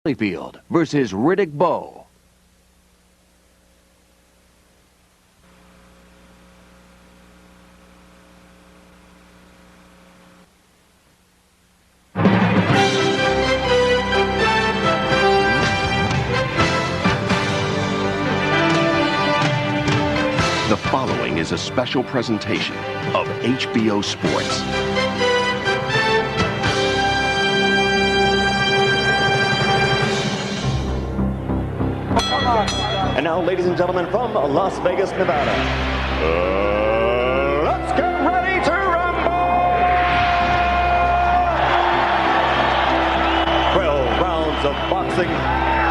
Holyfield versus Riddick Bowe. The following is a special presentation of HBO Sports. And now, ladies and gentlemen, from Las Vegas, Nevada, let's get ready to rumble! 12 rounds of boxing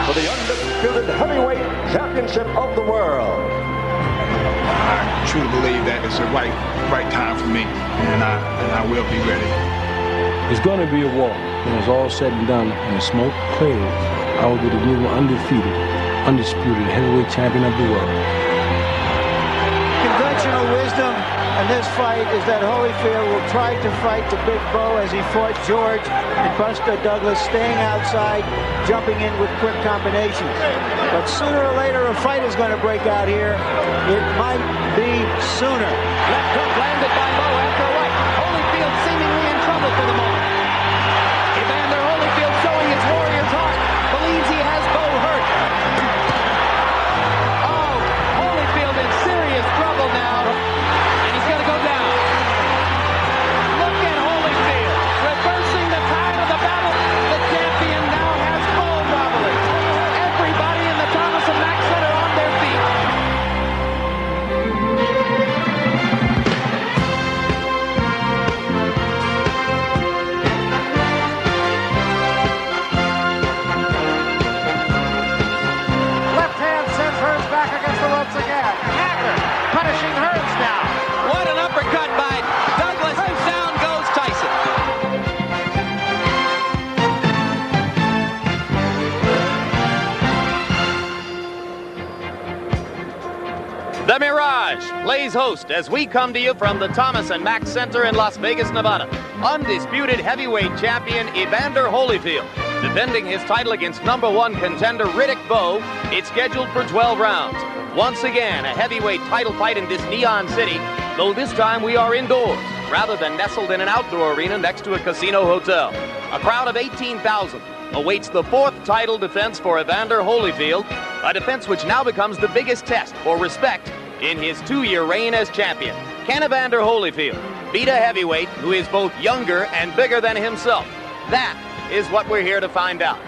for the undisputed heavyweight championship of the world. I truly believe that it's the right time for me, and I will be ready. It's going to be a war. When it's all said and done and the smoke clears, I will be the new undisputed heavyweight champion of the world. Conventional wisdom in this fight is that Holyfield will try to fight the big Bowe as he fought George and Buster Douglas, staying outside, jumping in with quick combinations. But sooner or later, a fight is going to break out here. It might be sooner. Left hook landed by Bowe after a right. Holyfield seemingly in trouble for the moment. Evander Holyfield showing his warrior's heart. Believes he has Bowe hurt. Oh, Holyfield in serious trouble now. And he's going to go down. Look at Holyfield reversing the tide of the battle. The champion now has Bowe wobbling. Everybody in the Thomas and Mack Center on their feet. Left hand sends Hearns back against the ropes again. Hacker punishing Hearns now. What an uppercut by Douglas, and down goes Tyson. The Mirage plays host as we come to you from the Thomas and Mack Center in Las Vegas, Nevada. Undisputed heavyweight champion Evander Holyfield, defending his title against #1 contender Riddick Bowe. It's scheduled for 12 rounds. Once again, a heavyweight title fight in this neon city, though this time we are indoors, rather than nestled in an outdoor arena next to a casino hotel. A crowd of 18,000 awaits the fourth title defense for Evander Holyfield, a defense which now becomes the biggest test for respect in his 2-year reign as champion. Can Evander Holyfield beat a heavyweight who is both younger and bigger than himself? That is what we're here to find out.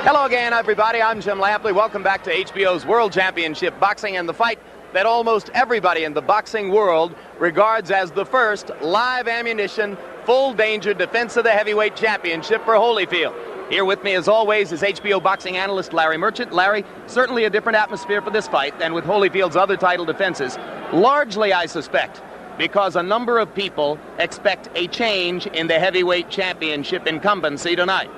Hello again, everybody. I'm Jim Lampley. Welcome back to HBO's World Championship Boxing, and the fight that almost everybody in the boxing world regards as the first live ammunition, full danger defense of the heavyweight championship for Holyfield. Here with me, as always, is HBO boxing analyst Larry Merchant. Larry, certainly a different atmosphere for this fight than with Holyfield's other title defenses. Largely, I suspect, because a number of people expect a change in the heavyweight championship incumbency tonight.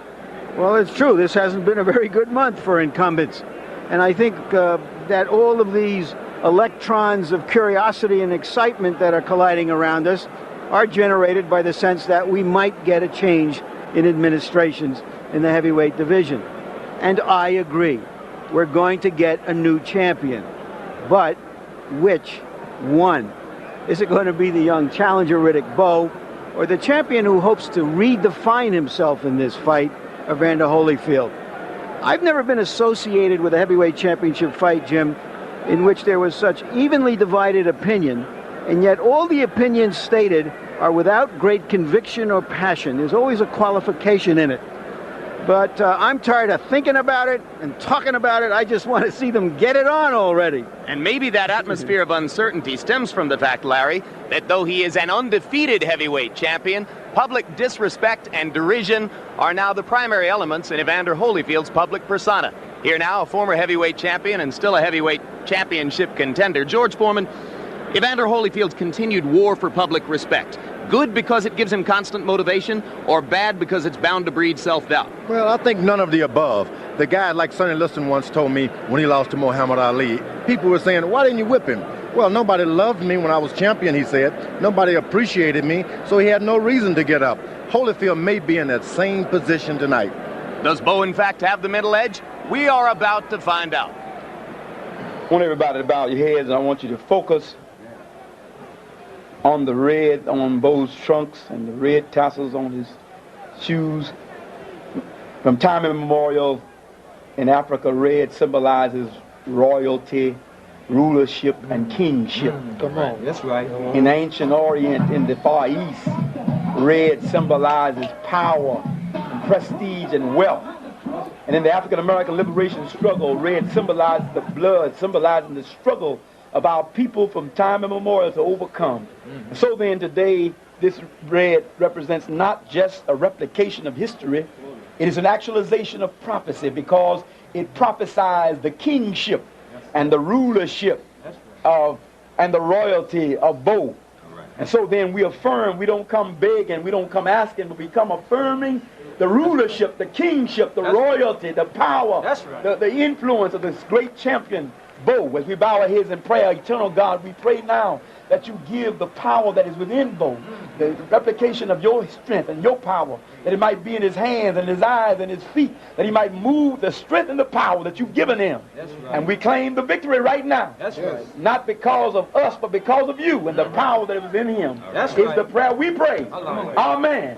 Well, it's true. This hasn't been a very good month for incumbents. And I think that all of these electrons of curiosity and excitement that are colliding around us are generated by the sense that we might get a change in administrations in the heavyweight division. And I agree. We're going to get a new champion. But which one? Is it going to be the young challenger Riddick Bowe, or the champion who hopes to redefine himself in this fight, Evander Holyfield? I've never been associated with a heavyweight championship fight, Jim, in which there was such evenly divided opinion, and yet all the opinions stated are without great conviction or passion. There's always a qualification in it. But I'm tired of thinking about it and talking about it. I just want to see them get it on already. And maybe that atmosphere of uncertainty stems from the fact, Larry, that though he is an undefeated heavyweight champion, public disrespect and derision are now the primary elements in Evander Holyfield's public persona. Here now, a former heavyweight champion and still a heavyweight championship contender, George Foreman. Evander Holyfield's continued war for public respect. Good because it gives him constant motivation, or bad because it's bound to breed self-doubt? Well, I think none of the above. The guy like Sonny Liston once told me when he lost to Muhammad Ali, people were saying, why didn't you whip him? Well, nobody loved me when I was champion, he said. Nobody appreciated me, so he had no reason to get up. Holyfield may be in that same position tonight. Does Bowe, in fact, have the middle edge? We are about to find out. I want everybody to bow your heads, and I want you to focus on the red on Bowe's trunks and the red tassels on his shoes. From time immemorial in Africa, red symbolizes royalty, rulership, and kingship. Come on, that's right. In the ancient Orient, in the Far East, red symbolizes power, and prestige, and wealth. And in the African-American liberation struggle, red symbolizes the blood, symbolizing the struggle of our people from time immemorial to overcome. And so then today, this red represents not just a replication of history, it is an actualization of prophecy, because it prophesies the kingship and the rulership of and the royalty of Bowe. And so then we affirm, we don't come begging, we don't come asking, but we come affirming the rulership, the kingship, the royalty, the power, the influence of this great champion, Bowe. As we bow our heads in prayer, eternal God, we pray now that you give the power that is within Bowe, the replication of your strength and your power, that it might be in his hands and his eyes and his feet, that he might move the strength and the power that you've given him. And we claim the victory right now. Not because of us, but because of you and the power that is within him. Is the prayer we pray. Amen.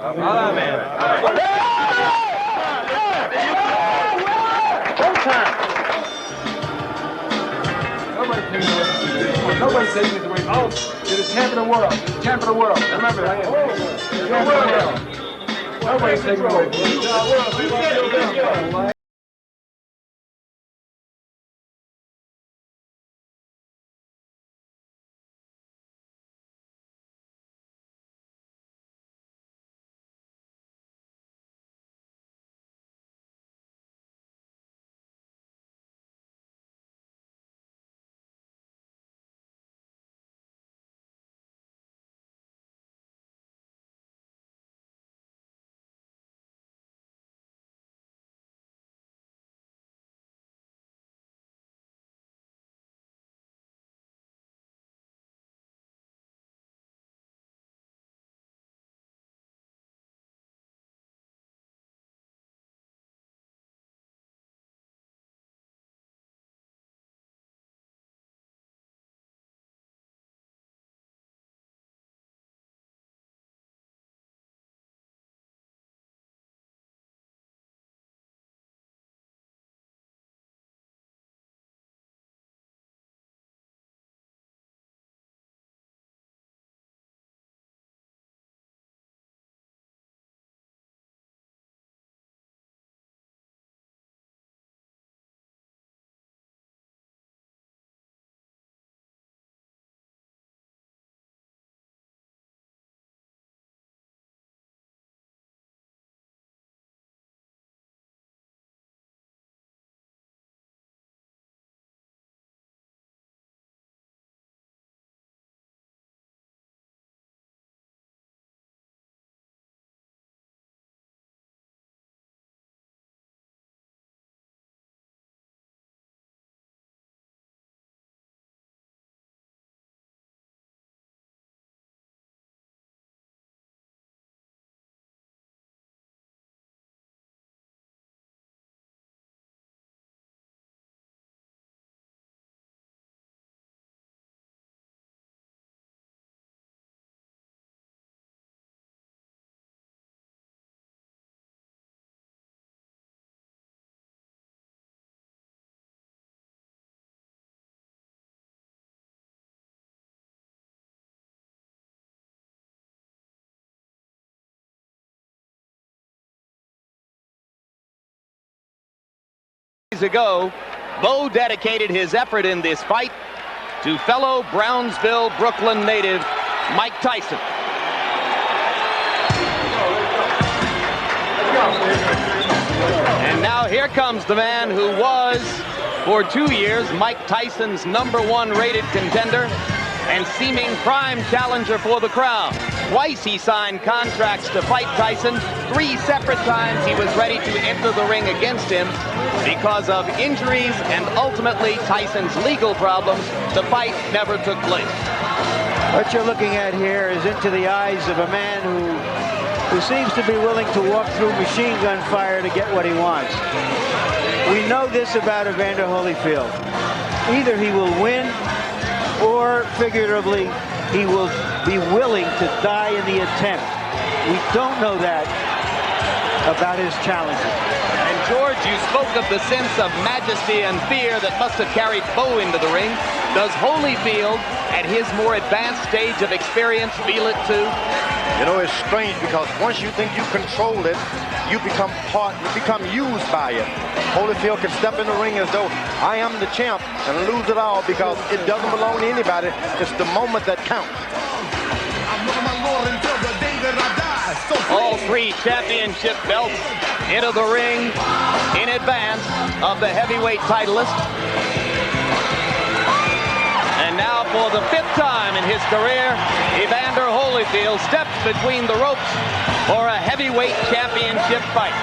Nobody takes it away. Oh, you're the champion of the world. You're the champion of the world. Remember that. You're the world. Nobody's taking it away. Ago, Bowe dedicated his effort in this fight to fellow Brownsville, Brooklyn native Mike Tyson. And now here comes the man who was, for 2 years, Mike Tyson's #1 rated contender and seeming prime challenger for the crown. Twice he signed contracts to fight Tyson. 3 separate times he was ready to enter the ring against him. Because of injuries and ultimately Tyson's legal problems, the fight never took place. What you're looking at here is into the eyes of a man who who seems to be willing to walk through machine gun fire to get what he wants. We know this about Evander Holyfield. Either he will win, or figuratively, he will be willing to die in the attempt. We don't know that about his challenger. And George, you spoke of the sense of majesty and fear that must have carried Bowe into the ring. Does Holyfield, at his more advanced stage of experience, feel it too? You know, it's strange because once you think you control it, you become used by it. Holyfield can step in the ring as though I am the champ and lose it all because it doesn't belong to anybody. It's the moment that counts. All three championship belts into the ring in advance of the heavyweight titleist. And now for the 5th time in his career, Evander Holyfield steps between the ropes for a heavyweight championship fight.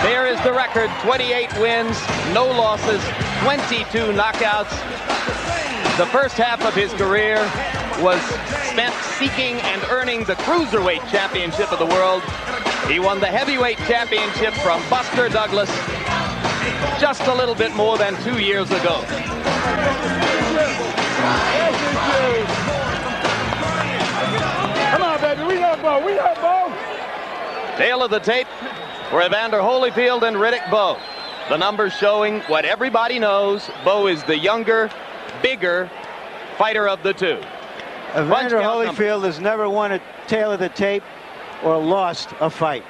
There is the record: 28 wins, no losses, 22 knockouts. The first half of his career was spent seeking and earning the Cruiserweight Championship of the world. He won the Heavyweight Championship from Buster Douglas just a little bit more than 2 years ago. Come on, baby. We have Bowe. We have Bowe. Tail of the tape for Evander Holyfield and Riddick Bowe. The numbers showing what everybody knows: Bowe is the younger, bigger fighter of the two. Evander Holyfield has never won a tail of the tape or lost a fight.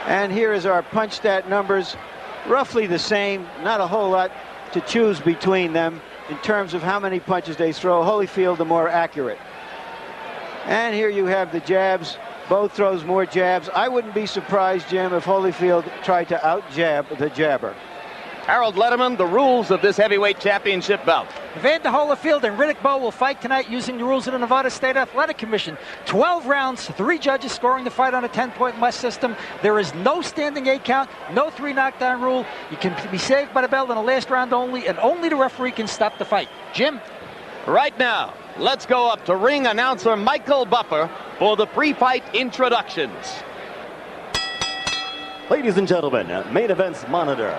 And here is our punch stat numbers, roughly the same, not a whole lot to choose between them in terms of how many punches they throw. Holyfield the more accurate. And here you have the jabs. Bowe throws more jabs. I wouldn't be surprised, Jim, if Holyfield tried to out-jab the jabber. Harold Letterman, the rules of this heavyweight championship bout. Evander Holyfield and Riddick Bowe will fight tonight using the rules of the Nevada State Athletic Commission. 12 rounds, 3 judges scoring the fight on a 10-point must system. There is no standing 8 count, no 3 knockdown rule. You can be saved by the bell in the last round only, and only the referee can stop the fight. Jim? Right now, let's go up to ring announcer Michael Buffer for the pre-fight introductions. Ladies and gentlemen, Main Events Monitor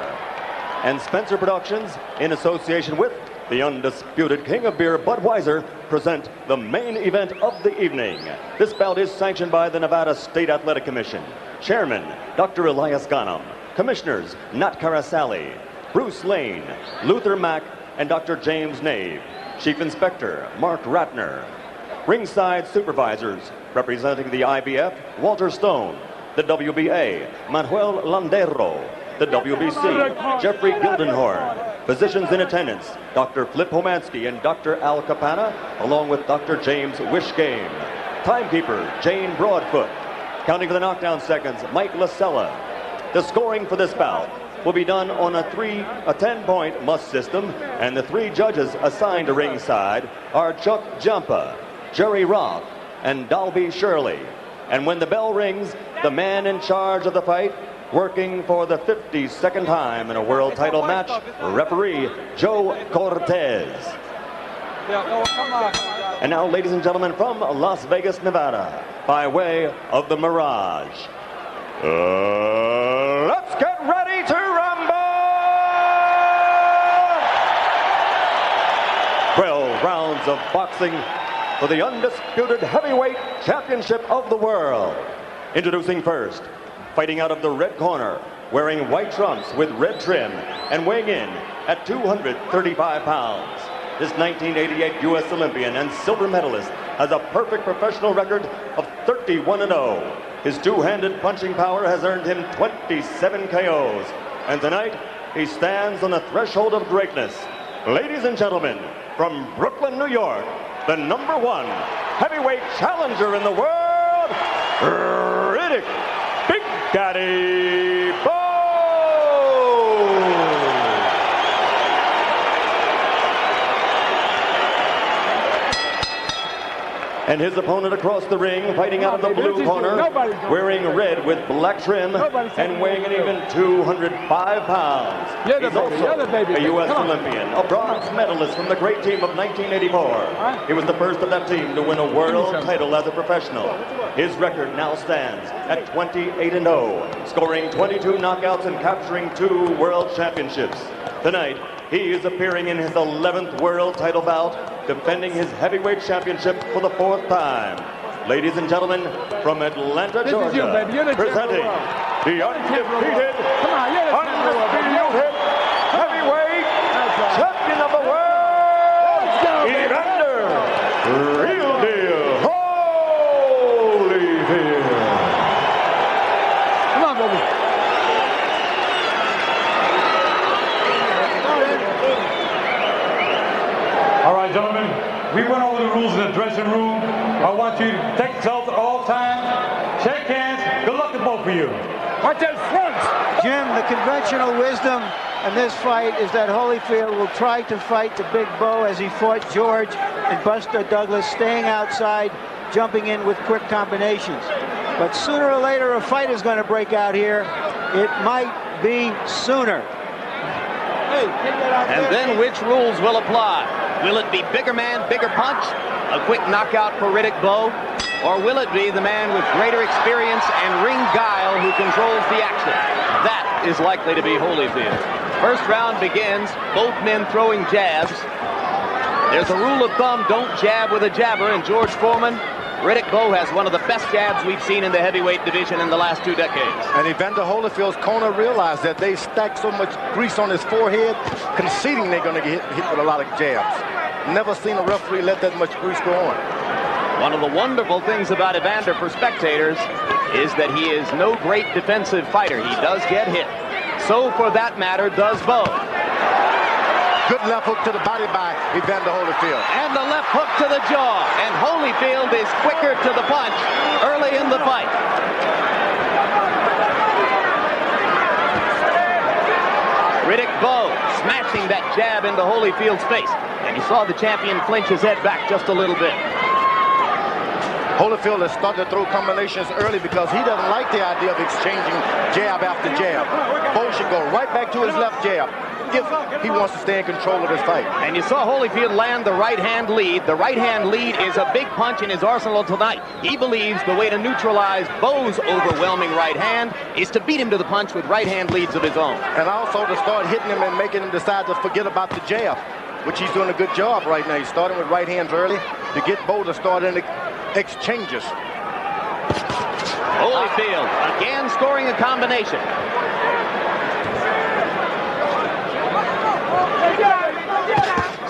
and Spencer Productions, in association with the undisputed King of Beer, Budweiser, present the main event of the evening. This bout is sanctioned by the Nevada State Athletic Commission. Chairman, Dr. Elias Ghanem. Commissioners, Nat Karasali, Bruce Lane, Luther Mack, and Dr. James Nave. Chief Inspector, Mark Ratner. Ringside Supervisors, representing the IBF, Walter Stone. The WBA, Manuel Landero. The WBC, Jeffrey Gildenhorn. Physicians in attendance, Dr. Flip Homansky and Dr. Al Capana, along with Dr. James Wishgame. Timekeeper, Jane Broadfoot. Counting for the knockdown seconds, Mike Lasella. The scoring for this bout will be done on a 10-point must system, and the 3 judges assigned to ringside are Chuck Jampa, Jerry Roth, and Dalby Shirley. And when the bell rings, the man in charge of the fight, working for the 52nd time in a world title match, referee Joe Cortez. And now, ladies and gentlemen, from Las Vegas, Nevada, by way of the Mirage, let's get ready to rumble! 12 rounds of boxing for the undisputed heavyweight championship of the world. Introducing first, fighting out of the red corner, wearing white trunks with red trim, and weighing in at 235 pounds. This 1988 U.S. Olympian and silver medalist has a perfect professional record of 31-0. His two-handed punching power has earned him 27 KOs. And tonight, he stands on the threshold of greatness. Ladies and gentlemen, from Brooklyn, New York, the #1 heavyweight challenger in the world, Riddick Big Daddy Bowe. And his opponent across the ring, fighting out of the blue corner, wearing red with black trim and weighing an even 205 pounds. He's also a U.S. Olympian, a bronze medalist from the great team of 1984. He was the first of that team to win a world title as a professional. His record now stands at 28-0, scoring 22 knockouts and capturing 2 world championships. Tonight, he is appearing in his 11th world title bout, defending his heavyweight championship for the 4th time. Ladies and gentlemen, from Atlanta, Georgia, presenting the undefeated, heavyweight champion of the world, Evander, real deal, Holyfield. Come on, baby. All right, gentlemen, we went over the rules in the dressing room. I want you to take yourself at all times, shake hands. Good luck to both of you. Watch those fronts. Jim, the conventional wisdom in this fight is that Holyfield will try to fight the big Bowe as he fought George and Buster Douglas, staying outside, jumping in with quick combinations. But sooner or later, a fight is going to break out here. It might be sooner. And then which rules will apply? Will it be bigger man, bigger punch, a quick knockout for Riddick Bowe, or will it be the man with greater experience and ring guile who controls the action? That is likely to be Holyfield. First round begins, both men throwing jabs. There's a rule of thumb, don't jab with a jabber, and George Foreman, Riddick Bowe has one of the best jabs we've seen in the heavyweight division in the last 2 decades. And Evander Holyfield's corner realized that they stacked so much grease on his forehead, conceding they're going to get hit with a lot of jabs. Never seen a referee let that much grease go on. One of the wonderful things about Evander for spectators is that he is no great defensive fighter. He does get hit. So, for that matter, does Bowe. Good left hook to the body by Evander Holyfield. And the left hook to the jaw. And Holyfield is quicker to the punch early in the fight. Riddick Bowe smashing that jab into Holyfield's face. And you saw the champion flinch his head back just a little bit. Holyfield has started to throw combinations early because he doesn't like the idea of exchanging jab after jab. Bowe should go right back to his left jab if he wants to stay in control of this fight. And you saw Holyfield land the right-hand lead. The right-hand lead is a big punch in his arsenal tonight. He believes the way to neutralize Bowe's overwhelming right hand is to beat him to the punch with right-hand leads of his own. And also to start hitting him and making him decide to forget about the jab, which he's doing a good job right now. He's starting with right hands early to get Bowe to start in the exchanges. Holyfield again scoring a combination.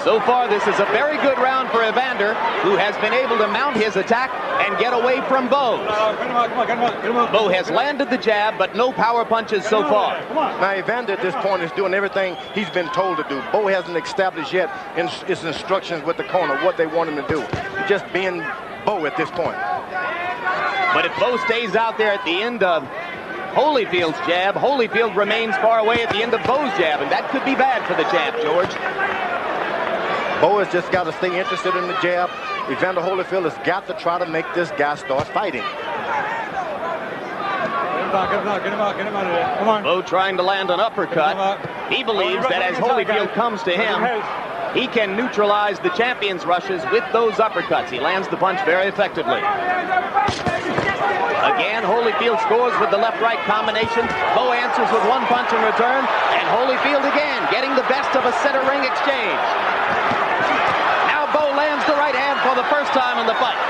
So far, this is a very good round for Evander, who has been able to mount his attack and get away from Bowe. Bowe has landed the jab, but no power punches so far. Now, Evander at this point is doing everything he's been told to do. Bowe hasn't established yet in his instructions with the corner what they want him to do. He's just being Bowe at this point. But if Bowe stays out there at the end of Holyfield's jab, Holyfield remains far away at the end of Bowe's jab, and that could be bad for the champ, George. Bowe has just got to stay interested in the jab. Evander Holyfield has got to try to make this guy start fighting. Get him out of there. Come on. Bowe trying to land an uppercut. He believes that as Holyfield comes to him, he can neutralize the champion's rushes with those uppercuts. He lands the punch very effectively. Again, Holyfield scores with the left-right combination. Bowe answers with one punch in return. And Holyfield again getting the best of a center ring exchange. Now Bowe lands the right hand for the first time in the fight.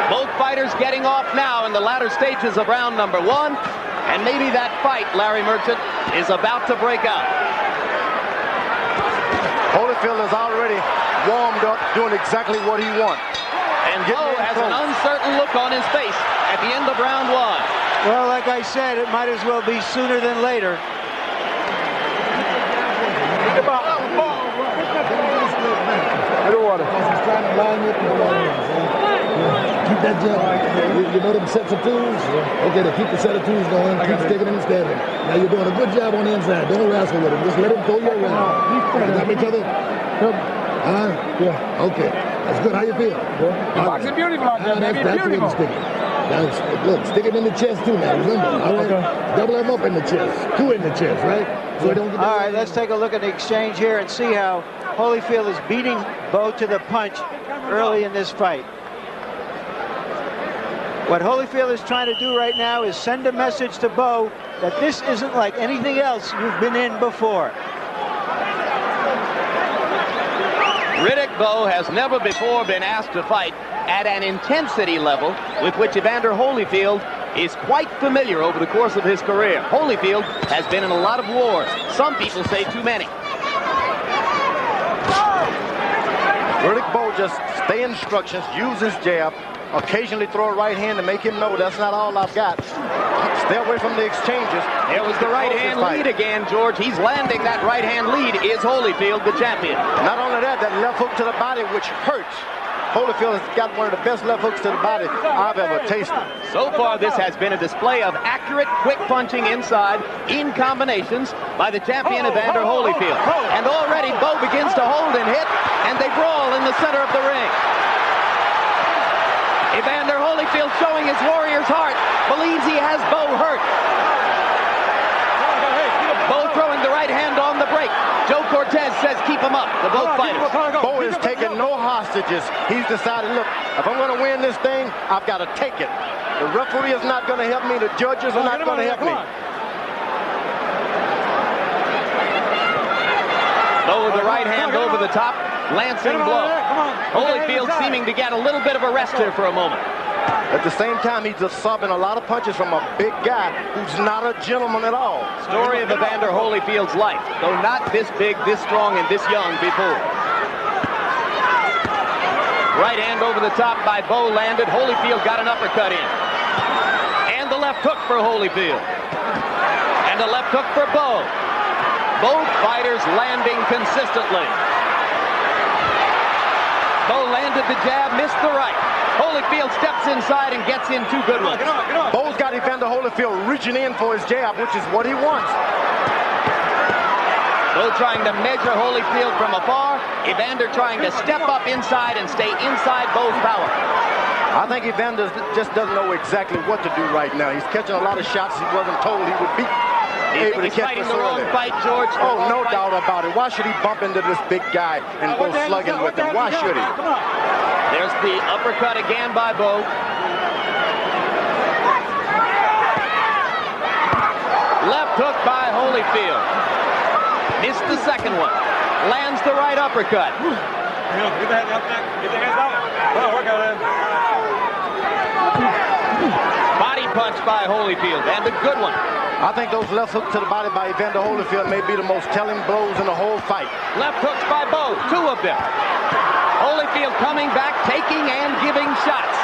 Both fighters getting off now in the latter stages of round number 1. And maybe that fight, Larry Merchant, is about to break out. Holyfield is already warmed up, doing exactly what he wants. And Bowe has an uncertain look on his face at the end of round 1. Well, like I said, it might as well be sooner than later. Keep that jab. You know them sets of tools? Okay, to keep the set of tools going, keep sticking and stabbing. Now you're doing a good job on the inside. Don't wrestle with him. Just let him throw you around. You got each other? Yeah. Okay. That's good. How you feel? You're boxing beautiful out there, baby. That's Beautiful. stick it. Now, look, stick it in the chest too now. Remember, all right? Double him up in the chest. 2 in the chest, right? So don't get all right, let's take a look at the exchange here and see how Holyfield is beating Bowe to the punch early in this fight. What Holyfield is trying to do right now is send a message to Bowe that this isn't like anything else you've been in before. Riddick Bowe has never before been asked to fight at an intensity level with which Evander Holyfield is quite familiar over the course of his career. Holyfield has been in a lot of wars. Some people say too many. Riddick Bowe just stay instructions, use his jab, occasionally throw a right hand to make him know that's not all I've got. Stay away from the exchanges. There was the right hand lead again, George. He's landing that right hand lead. Is Holyfield the champion? Not only that, that left hook to the body, which hurts. Holyfield has got one of the best left hooks to the body I've ever tasted. So far, this has been a display of accurate, quick punching inside in combinations by the champion Evander Holyfield. And already Bowe begins to hold and hit, and they brawl in the center of the ring. Evander Holyfield, showing his warrior's heart, believes he has Bowe hurt. Bowe throwing the right hand on the break. Joe Cortez says keep him up, the both fighters. Bowe is taking no hostages. He's decided, look, if I'm going to win this thing, I've got to take it. The referee is not going to help me. The judges are not going to help me. Bowe with the right hand over the top, lancing blow. Holyfield seeming to get a little bit of a rest here for a moment. At the same time, he's absorbing a lot of punches from a big guy who's not a gentleman at all. Story of Evander Holyfield's life, though not this big, this strong, and this young before. Right hand over the top by Bowe landed. Holyfield got an uppercut in. And the left hook for Holyfield. And the left hook for Bowe. Both fighters landing consistently. Bowe landed the jab, missed the right. Holyfield steps inside and gets in 2 good ones. Bowe's got Evander Holyfield reaching in for his jab, which is what he wants. Bowe trying to measure Holyfield from afar. Evander trying to step up inside and stay inside Bowe's power. I think Evander just doesn't know exactly what to do right now. He's catching a lot of shots he wasn't told he would be able to catch fighting the wrong fight, George. Oh, no doubt about it. Why should he bump into this big guy and go slugging with him? Why should he? There's the uppercut again by Bowe. Left hook by Holyfield. Missed the second one. Lands the right uppercut. Get the hands out. Work out there. Body punch by Holyfield, and a good one. I think those left hooks to the body by Evander Holyfield may be the most telling blows in the whole fight. Left hooks by Bowe, 2 of them. Holyfield coming back, taking and giving shots.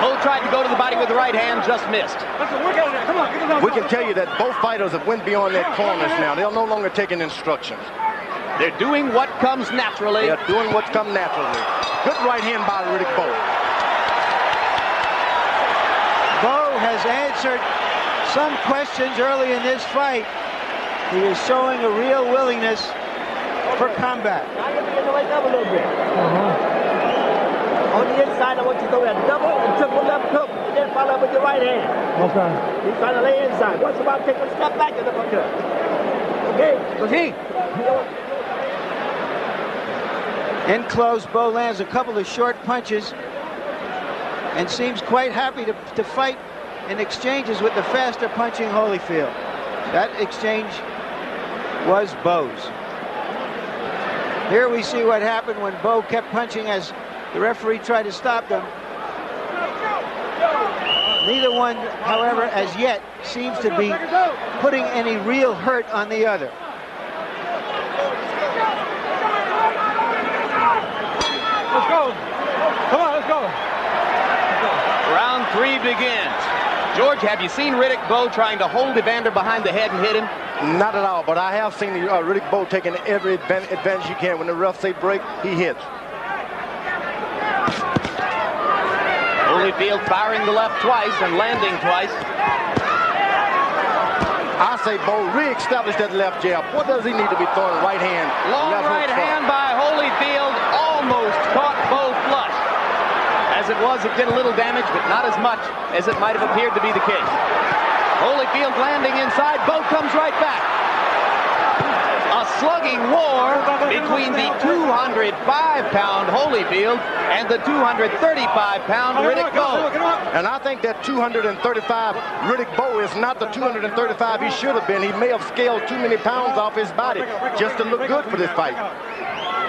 Bowe tried to go to the body with the right hand, just missed. We can tell you that both fighters have went beyond their corners now. They're no longer taking instructions. They're doing what comes naturally. They're doing what comes naturally. Good right hand by Riddick Bowe. Bowe has answered some questions early in this fight. He is showing a real willingness for combat. Now you're beginning to wake up a little bit. On the inside, I want you to throw that double and triple left hook, and then follow up with your right hand. Okay. He's trying to lay inside. Once about take a step back and uppercut. Okay? Okay. In close, Bowe lands a couple of short punches and seems quite happy to fight in exchanges with the faster punching Holyfield. That exchange was Bowe's. Here we see what happened when Bowe kept punching as the referee tried to stop them. Neither one, however, as yet seems to be putting any real hurt on the other. Let's go. Come on, let's go. Round 3 begins. George, have you seen Riddick Bowe trying to hold Evander behind the head and hit him? Not at all, but I have seen Riddick Bowe taking every advantage he can. When the refs say break, he hits. Holyfield firing the left twice and landing twice. I say Bowe re-establish that left jab. What does he need to be throwing? Right hand. Long left right hand by Holyfield. almost caught Bowe flush. As it was, it did a little damage, but not as much as it might have appeared to be the case. Holyfield landing inside. Bowe comes right back. A slugging war between the 205-pound Holyfield and the 235-pound Riddick Bowe. And I think that 235 Riddick Bowe is not the 235 he should have been. He may have scaled too many pounds off his body just to look good for this fight.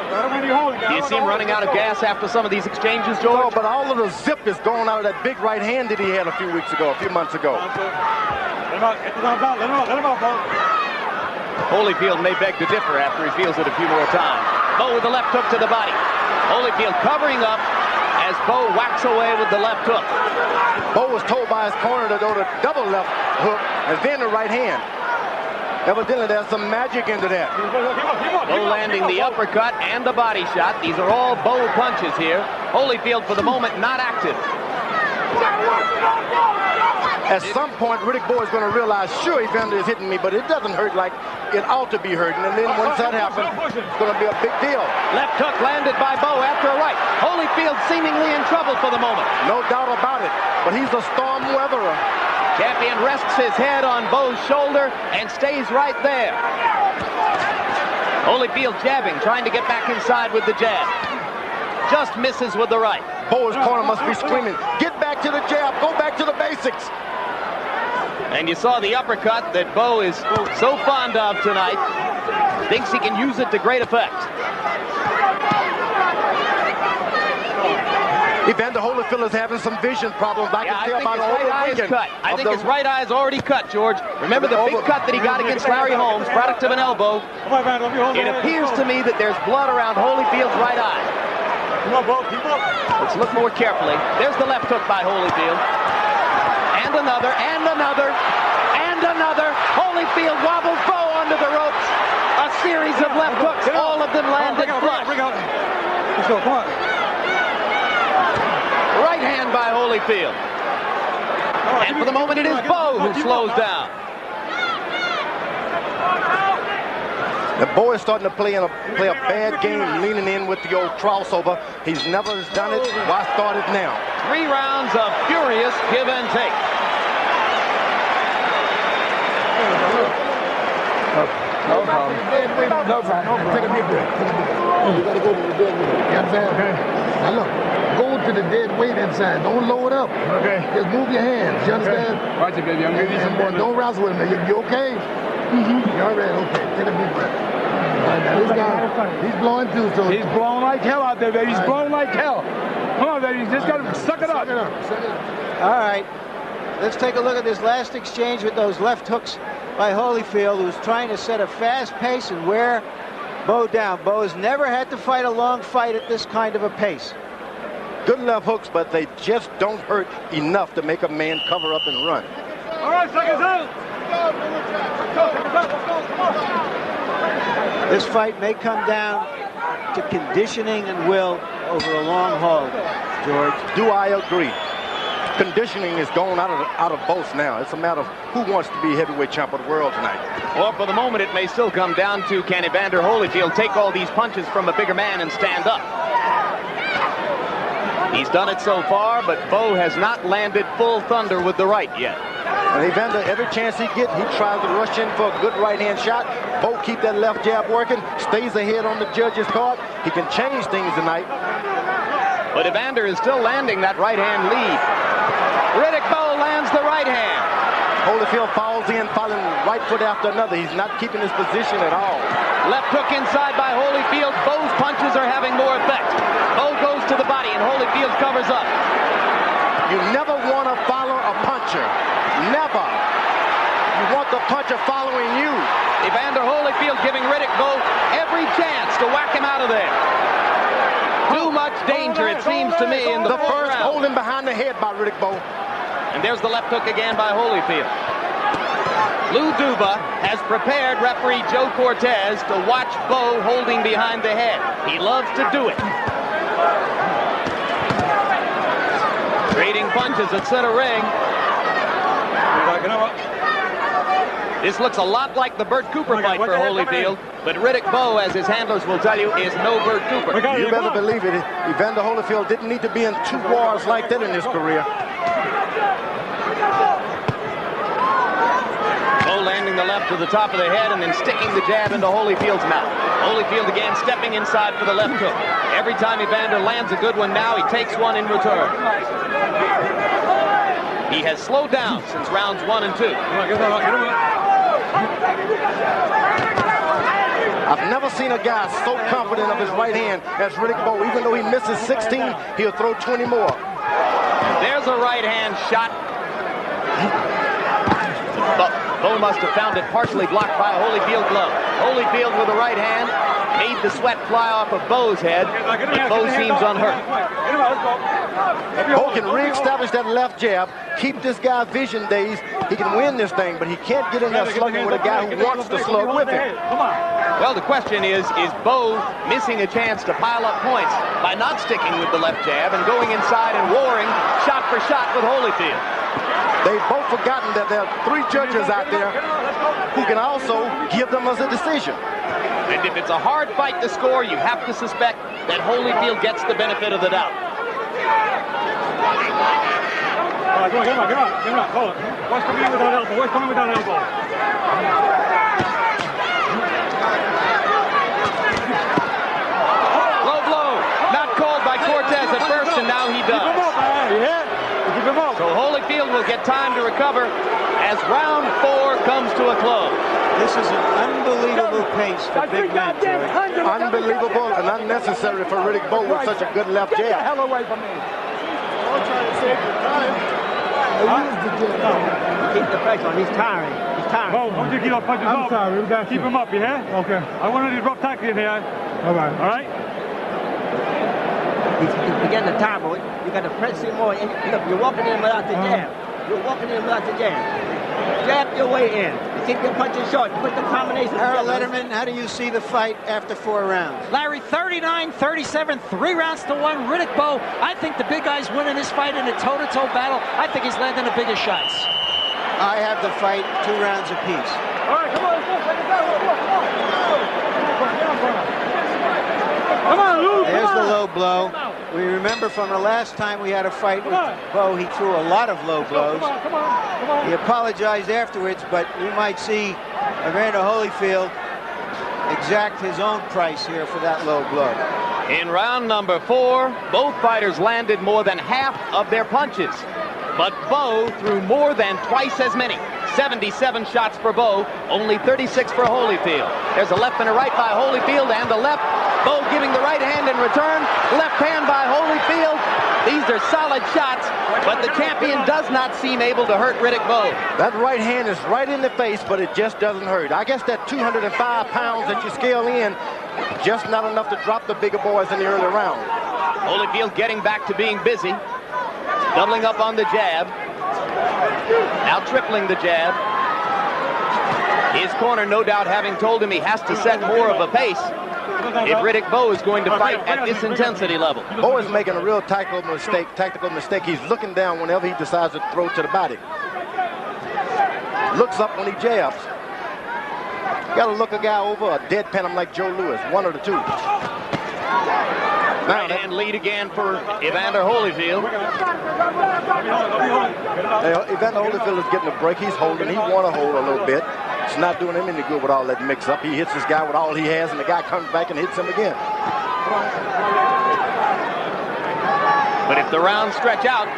Do you see him running out of gas after some of these exchanges, George? No, but all of the zip is going out of that big right hand that he had a few months ago. Holyfield may beg to differ after he feels it a few more times. Bowe with the left hook to the body. Holyfield covering up as Bowe whacks away with the left hook. Bowe was told by his corner to go to double left hook and then the right hand. Evidently, there's some magic into that. Bowe landing the uppercut and the body shot. These are all Bowe punches here. Holyfield, for the moment, not active. At some point, Riddick Bowe is going to realize, sure, Evander is hitting me, but it doesn't hurt like it ought to be hurting. And then once that happens, it's going to be a big deal. Left hook landed by Bowe after a right. Holyfield seemingly in trouble for the moment. No doubt about it, but he's a storm weatherer. Champion rests his head on Bowe's shoulder and stays right there. Holyfield jabbing, trying to get back inside with the jab. Just misses with the right. Bowe's corner must be screaming, get back to the jab, go back to the basics. And you saw the uppercut that Bowe is so fond of tonight. Thinks he can use it to great effect. Evander Holyfield is having some vision problems. I can tell by the right eye is cut. I think his right eye is already cut, George. Remember the big cut that he got against Larry Holmes, product of an elbow. It appears to me that there's blood around Holyfield's right eye. Let's look more carefully. There's the left hook by Holyfield. And another, and another, and another. Holyfield wobbles Bowe under the ropes. A series of left hooks, all of them landed flush. Let's go, come on. Right hand by Holyfield. And for the moment, it is Bowe who slows down. The Bowe is starting to play a bad game, leaning in with the old crossover. He's never done it. Why start it now? 3 rounds of furious give and take. No problem. No problem. Take a deep breath. You got to go to the dead weight. You understand? Okay. Now look, go to the dead weight inside. Don't load up. Okay. Just move your hands. You understand? Okay. Watch it, baby. I'm giving you some more. Don't wrestle with me. You okay? Mm-hmm. You all right? Okay. Take a deep breath. All right, now this guy, he's blowing too, so he's blowing like hell out there, baby. He's blowing like hell. Come on, baby. You just got to suck it up. Suck it up. All right. Let's take a look at this last exchange with those left hooks by Holyfield, who's trying to set a fast pace and wear Bowe down. Bowe has never had to fight a long fight at this kind of a pace. Good left hooks, but they just don't hurt enough to make a man cover up and run. All right, seconds out. This fight may come down to conditioning and will over a long haul, George. Do I agree? Conditioning is going out of both now. It's a matter of who wants to be heavyweight champ of the world tonight. Well, for the moment, it may still come down to can Evander Holyfield take all these punches from a bigger man and stand up. He's done it so far, but Bowe has not landed full thunder with the right yet. And Evander, every chance he gets, he tries to rush in for a good right-hand shot. Bowe keep that left jab working, stays ahead on the judge's card. He can change things tonight. But Evander is still landing that right-hand lead. Riddick Bowe lands the right hand. Holyfield falls in, following right foot after another. He's not keeping his position at all. Left hook inside by Holyfield. Bowe's punches are having more effect. Bowe goes to the body and Holyfield covers up. You never want to follow a puncher. Never. You want the puncher following you. Evander Holyfield giving Riddick Bowe every chance to whack him out of there. Too much danger, it seems to me, in the first round. holding behind the head by Riddick Bowe. And there's the left hook again by Holyfield. Lou Duba has prepared referee Joe Cortez to watch Bowe holding behind the head. He loves to do it. Trading punches at center ring. This looks a lot like the Bert Cooper fight for Holyfield, but Riddick Bowe, as his handlers will tell you, is no Bert Cooper. You better believe it. Evander Holyfield didn't need to be in 2 wars like that in his career. Bowe landing the left to the top of the head and then sticking the jab into Holyfield's mouth. Holyfield again stepping inside for the left hook. Every time Evander lands a good one now, he takes one in return. He has slowed down since rounds 1 and 2. I've never seen a guy so confident of his right hand as Riddick Bowe. Even though he misses 16, he'll throw 20 more. There's a right hand shot. Bowe must have found it partially blocked by a Holyfield glove. Holyfield with the right hand made the sweat fly off of Bowe's head, but Bowe seems unhurt. Bowe can re-establish that left jab, keep this guy vision dazed. He can win this thing, but he can't get in there slugging with a guy who wants to slug with him. Well, the question is Bowe missing a chance to pile up points by not sticking with the left jab and going inside and warring shot for shot with Holyfield? They've both forgotten that there are 3 judges out there who can also give them as a decision. And if it's a hard fight to score, you have to suspect that Holyfield gets the benefit of the doubt. All right, come on. Hold it. What's coming in with that elbow? What's coming with that elbow? Low blow. Not called by Cortez at first, and now he does. Keep him up. So Holyfield will get time to recover as round 4 comes to a close. This is an unbelievable pace for big men. Unbelievable and unnecessary for Riddick Bowe with such a good left jab. Get the hell away from me. I'm trying to save your time. Keep the pressure on. He's tiring. Bowe, I want you to keep up punches up. Sorry, we got keep him up, you hear? Okay. I want these rough tackles in here. All right. He's getting the time, boy. You got to press him more. And look, you're walking in without the jab. Jab your way in. You keep your punches short. Put the combination. Harold Letterman, how do you see the fight after 4 rounds? Larry, 39-37, 3 rounds to 1. Riddick Bowe, I think the big guy's winning this fight in a toe-to-toe battle. I think he's landing the biggest shots. I have the fight 2 rounds apiece. All right, come on, let's go. Come on, Lou. There's the low blow. We remember from the last time we had a fight with Bowe, he threw a lot of low blows. Come on. He apologized afterwards, but we might see Evander Holyfield exact his own price here for that low blow. In round number 4, both fighters landed more than half of their punches, but Bowe threw more than twice as many. 77 shots for Bowe, only 36 for Holyfield. There's a left and a right by Holyfield, and the left. Bowe giving the right hand in return. Left hand by Holyfield. These are solid shots, but the champion does not seem able to hurt Riddick Bowe. That right hand is right in the face, but it just doesn't hurt. I guess that 205 pounds that you scale in, just not enough to drop the bigger boys in the early round. Holyfield getting back to being busy. Doubling up on the jab. Now tripling the jab. His corner no doubt having told him he has to set more of a pace if Riddick Bowe is going to fight at this intensity level. Bowe is making a real tactical mistake. He's looking down whenever he decides to throw to the body. Looks up when he jabs. You got to look a guy over or deadpan him like Joe Louis, one of the two. Right hand lead again for Evander Holyfield. Evander Holyfield is getting a break. He's holding. He want to hold a little bit. It's not doing him any good with all that mix-up. He hits this guy with all he has, and the guy comes back and hits him again. But if the rounds stretch out,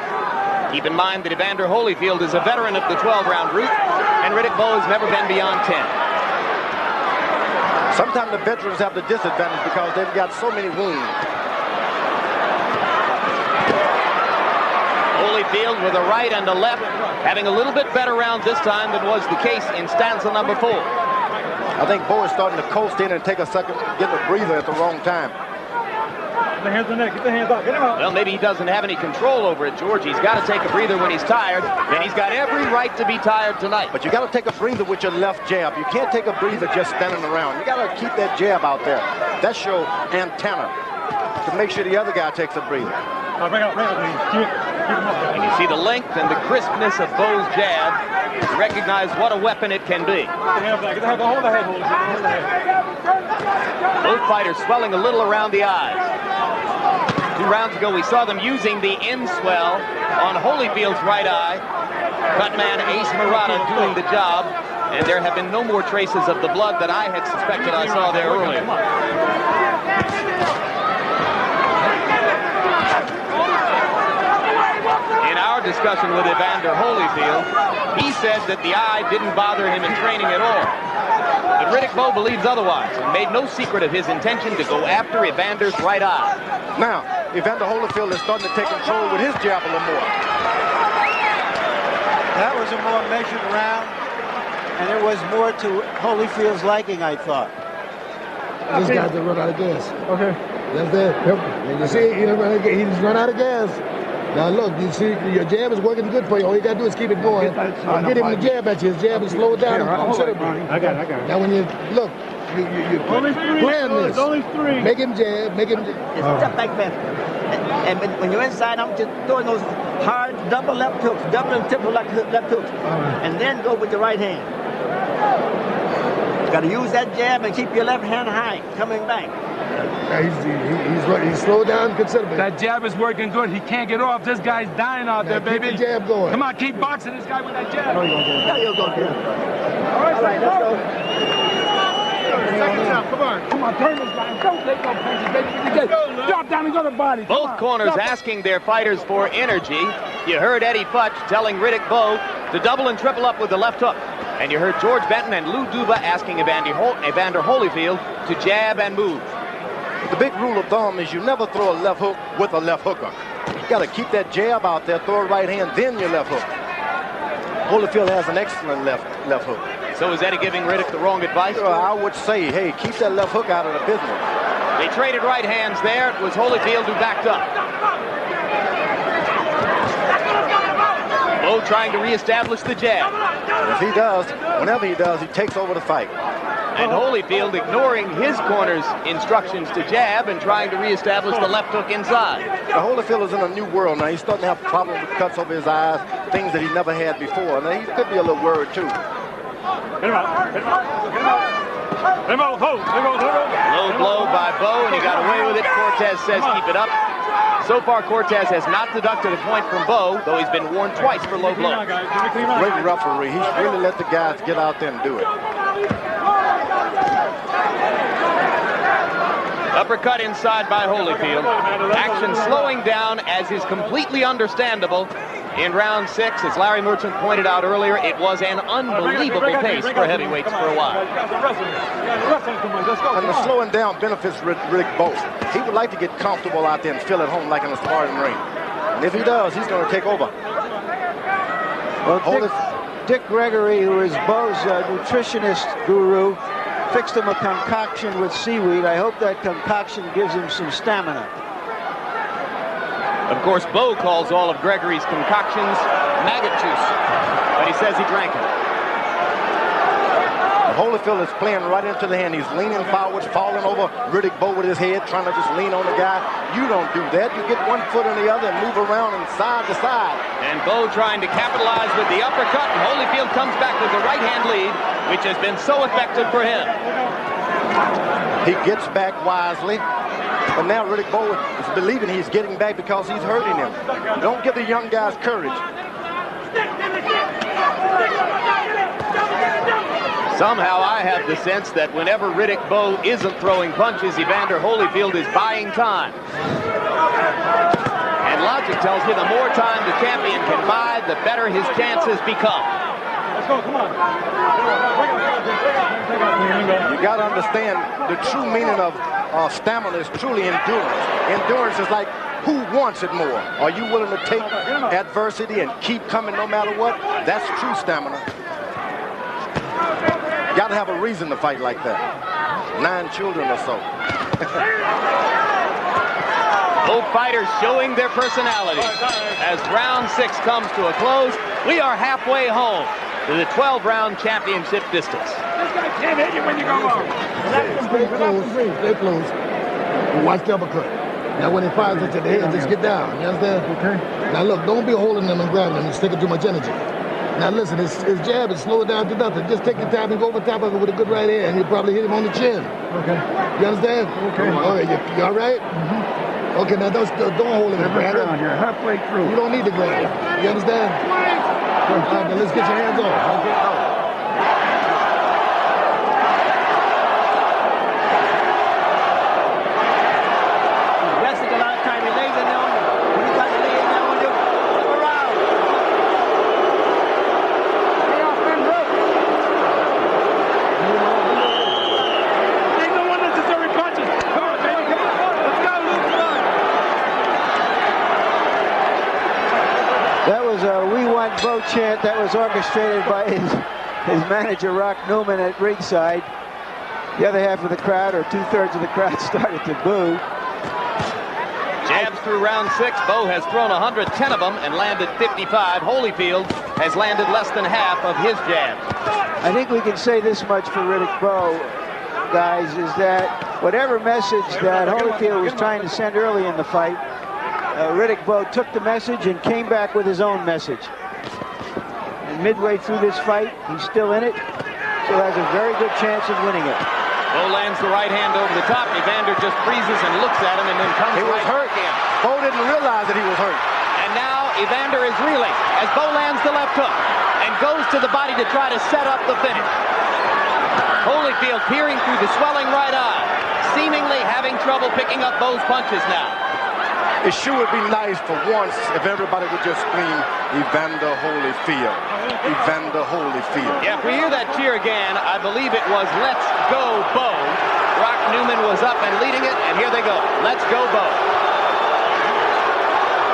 keep in mind that Evander Holyfield is a veteran of the 12-round route, and Riddick Bowe has never been beyond 10. Sometimes the veterans have the disadvantage because they've got so many wounds. Holyfield with a right and a left, having a little bit better round this time than was the case in stanza number 4. I think Bowe is starting to coast in and take a second, get a breather at the wrong time. Get the hands on that. Get the hands up. Get him out. Well, maybe he doesn't have any control over it, George. He's got to take a breather when he's tired, and he's got every right to be tired tonight. But you got to take a breather with your left jab. You can't take a breather just standing around. You got to keep that jab out there. That's your antenna to make sure the other guy takes a breather. Bring up, please. And you see the length and the crispness of Bowe's jab. You recognize what a weapon it can be. Both fighters swelling a little around the eyes. 2 rounds ago, we saw them using the M-swell on Holyfield's right eye. Cutman Ace Murata doing the job. And there have been no more traces of the blood that I had suspected I saw there earlier. In our discussion with Evander Holyfield, he said that the eye didn't bother him in training at all. But Riddick Bowe believes otherwise and made no secret of his intention to go after Evander's right eye. Now, Evander Holyfield is starting to take control with his jab a little more. That was a more measured round, and it was more to Holyfield's liking, I thought. This guy's gonna run out of gas. Okay. That's it. You see, he's run out of gas. Now look, you see, your jab is working good for you. All you gotta do is keep it going. Get him the jab at you. His jab is slowed down considerably. I got it. Now when you look, you plan this. Only 3. Make him jab. Make him. Just step back, man. And when you're inside, I'm just throwing those hard double left hooks, double and triple left hooks, and then go with the right hand. Got to use that jab and keep your left hand high, coming back. He's slowed down considerably. That jab is working good. He can't get off. This guy's dying out there, baby. Keep the jab going. Come on, keep boxing this guy with that jab. No, you'll go get it. All right, let's go. Come on, turn this guy. Don't take no punches, baby. Drop down and go to body. Both corners asking their fighters for energy. You heard Eddie Futch telling Riddick Bowe to double and triple up with the left hook. And you heard George Benton and Lou Duva asking Evander Holyfield to jab and move. The big rule of thumb is you never throw a left hook with a left hooker. You got to keep that jab out there, throw a right hand, then your left hook. Holyfield has an excellent left hook. So is Eddie giving Riddick the wrong advice? I would say, hey, keep that left hook out of the business. They traded right hands there. It was Holyfield who backed up. Bowe trying to reestablish the jab. If he does, whenever he does, he takes over the fight. And Holyfield ignoring his corner's instructions to jab and trying to reestablish the left hook inside. Now, Holyfield is in a new world now. He's starting to have problems with cuts over his eyes, things that he never had before. Now, he could be a little worried, too. Low blow by Bowe, and he got away with it. Cortez says keep it up. So far, Cortez has not deducted a point from Bowe, though he's been warned twice for low blow. Great referee. He's really let the guys get out there and do it. Uppercut inside by Holyfield. Action slowing down, as is completely understandable. In round 6, as Larry Merchant pointed out earlier, it was an unbelievable pace for heavyweights for a while. And the slowing down benefits Riddick Bowe. He would like to get comfortable out there and feel at home like in a sparring ring. And if he does, he's going to take over. Well, Dick Gregory, who is Bowe's nutritionist guru, fixed him a concoction with seaweed. I hope that concoction gives him some stamina. Of course, Bowe calls all of Gregory's concoctions maggot juice, but he says he drank it. Holyfield is playing right into the hand. He's leaning forward, falling over Riddick Bowe with his head, trying to just lean on the guy. You don't do that. You get one foot on the other and move around and side to side. And Bowe trying to capitalize with the uppercut, and Holyfield comes back with the right-hand lead, which has been so effective for him. He gets back wisely. But now Riddick Bowe is believing he's getting back because he's hurting him. Don't give the young guys courage. Somehow I have the sense that whenever Riddick Bowe isn't throwing punches, Evander Holyfield is buying time. And logic tells you the more time the champion can buy, the better his chances become. Let's go, come on. You got to understand the true meaning of stamina is truly endurance. Endurance is like, who wants it more? Are you willing to take adversity and keep coming no matter what? That's true stamina. Got to have a reason to fight like that. 9 children or so. Both fighters showing their personality. As round 6 comes to a close, we are halfway home to the 12-round championship distance. This guy can't hit you when you go long. Stay close. Stay close. Watch the uppercut. Now when he fires at your head, just get down. You understand? Okay. Now look, don't be holding them and grabbing them and sticking too much energy. Now listen, his jab is slow it down to nothing. Just take your time and go over top of it with a good right hand. You'll probably hit him on the chin. Okay. You understand? Okay. All right, you all right? Mm-hmm. Okay, now don't hold him and grab him. Halfway through. You don't need to grab him. You understand? All right, now let's get your hands off. Okay. Bowe chant that was orchestrated by his manager Rock Newman at ringside. The other half of the crowd, or 2/3 of the crowd, started to boo. Jabs through round 6. Bowe has thrown 110 of them and landed 55. Holyfield has landed less than half of his jabs. I think we can say this much for Riddick Bowe, guys, is that whatever message that Holyfield was trying to send early in the fight, Riddick Bowe took the message and came back with his own message. Midway through this fight, he's still in it, so has a very good chance of winning it. Bowe lands the right hand over the top. Evander just freezes and looks at him and then comes right hurt again. Bowe didn't realize that he was hurt. And now Evander is reeling as Bowe lands the left hook and goes to the body to try to set up the finish. Holyfield peering through the swelling right eye, seemingly having trouble picking up Bowe's punches now. It sure would be nice for once if everybody would just scream, Evander Holyfield. Evander Holyfield. Yeah, if we hear that cheer again, I believe it was Let's Go Bowe. Rock Newman was up and leading it, and here they go. Let's go Bowe.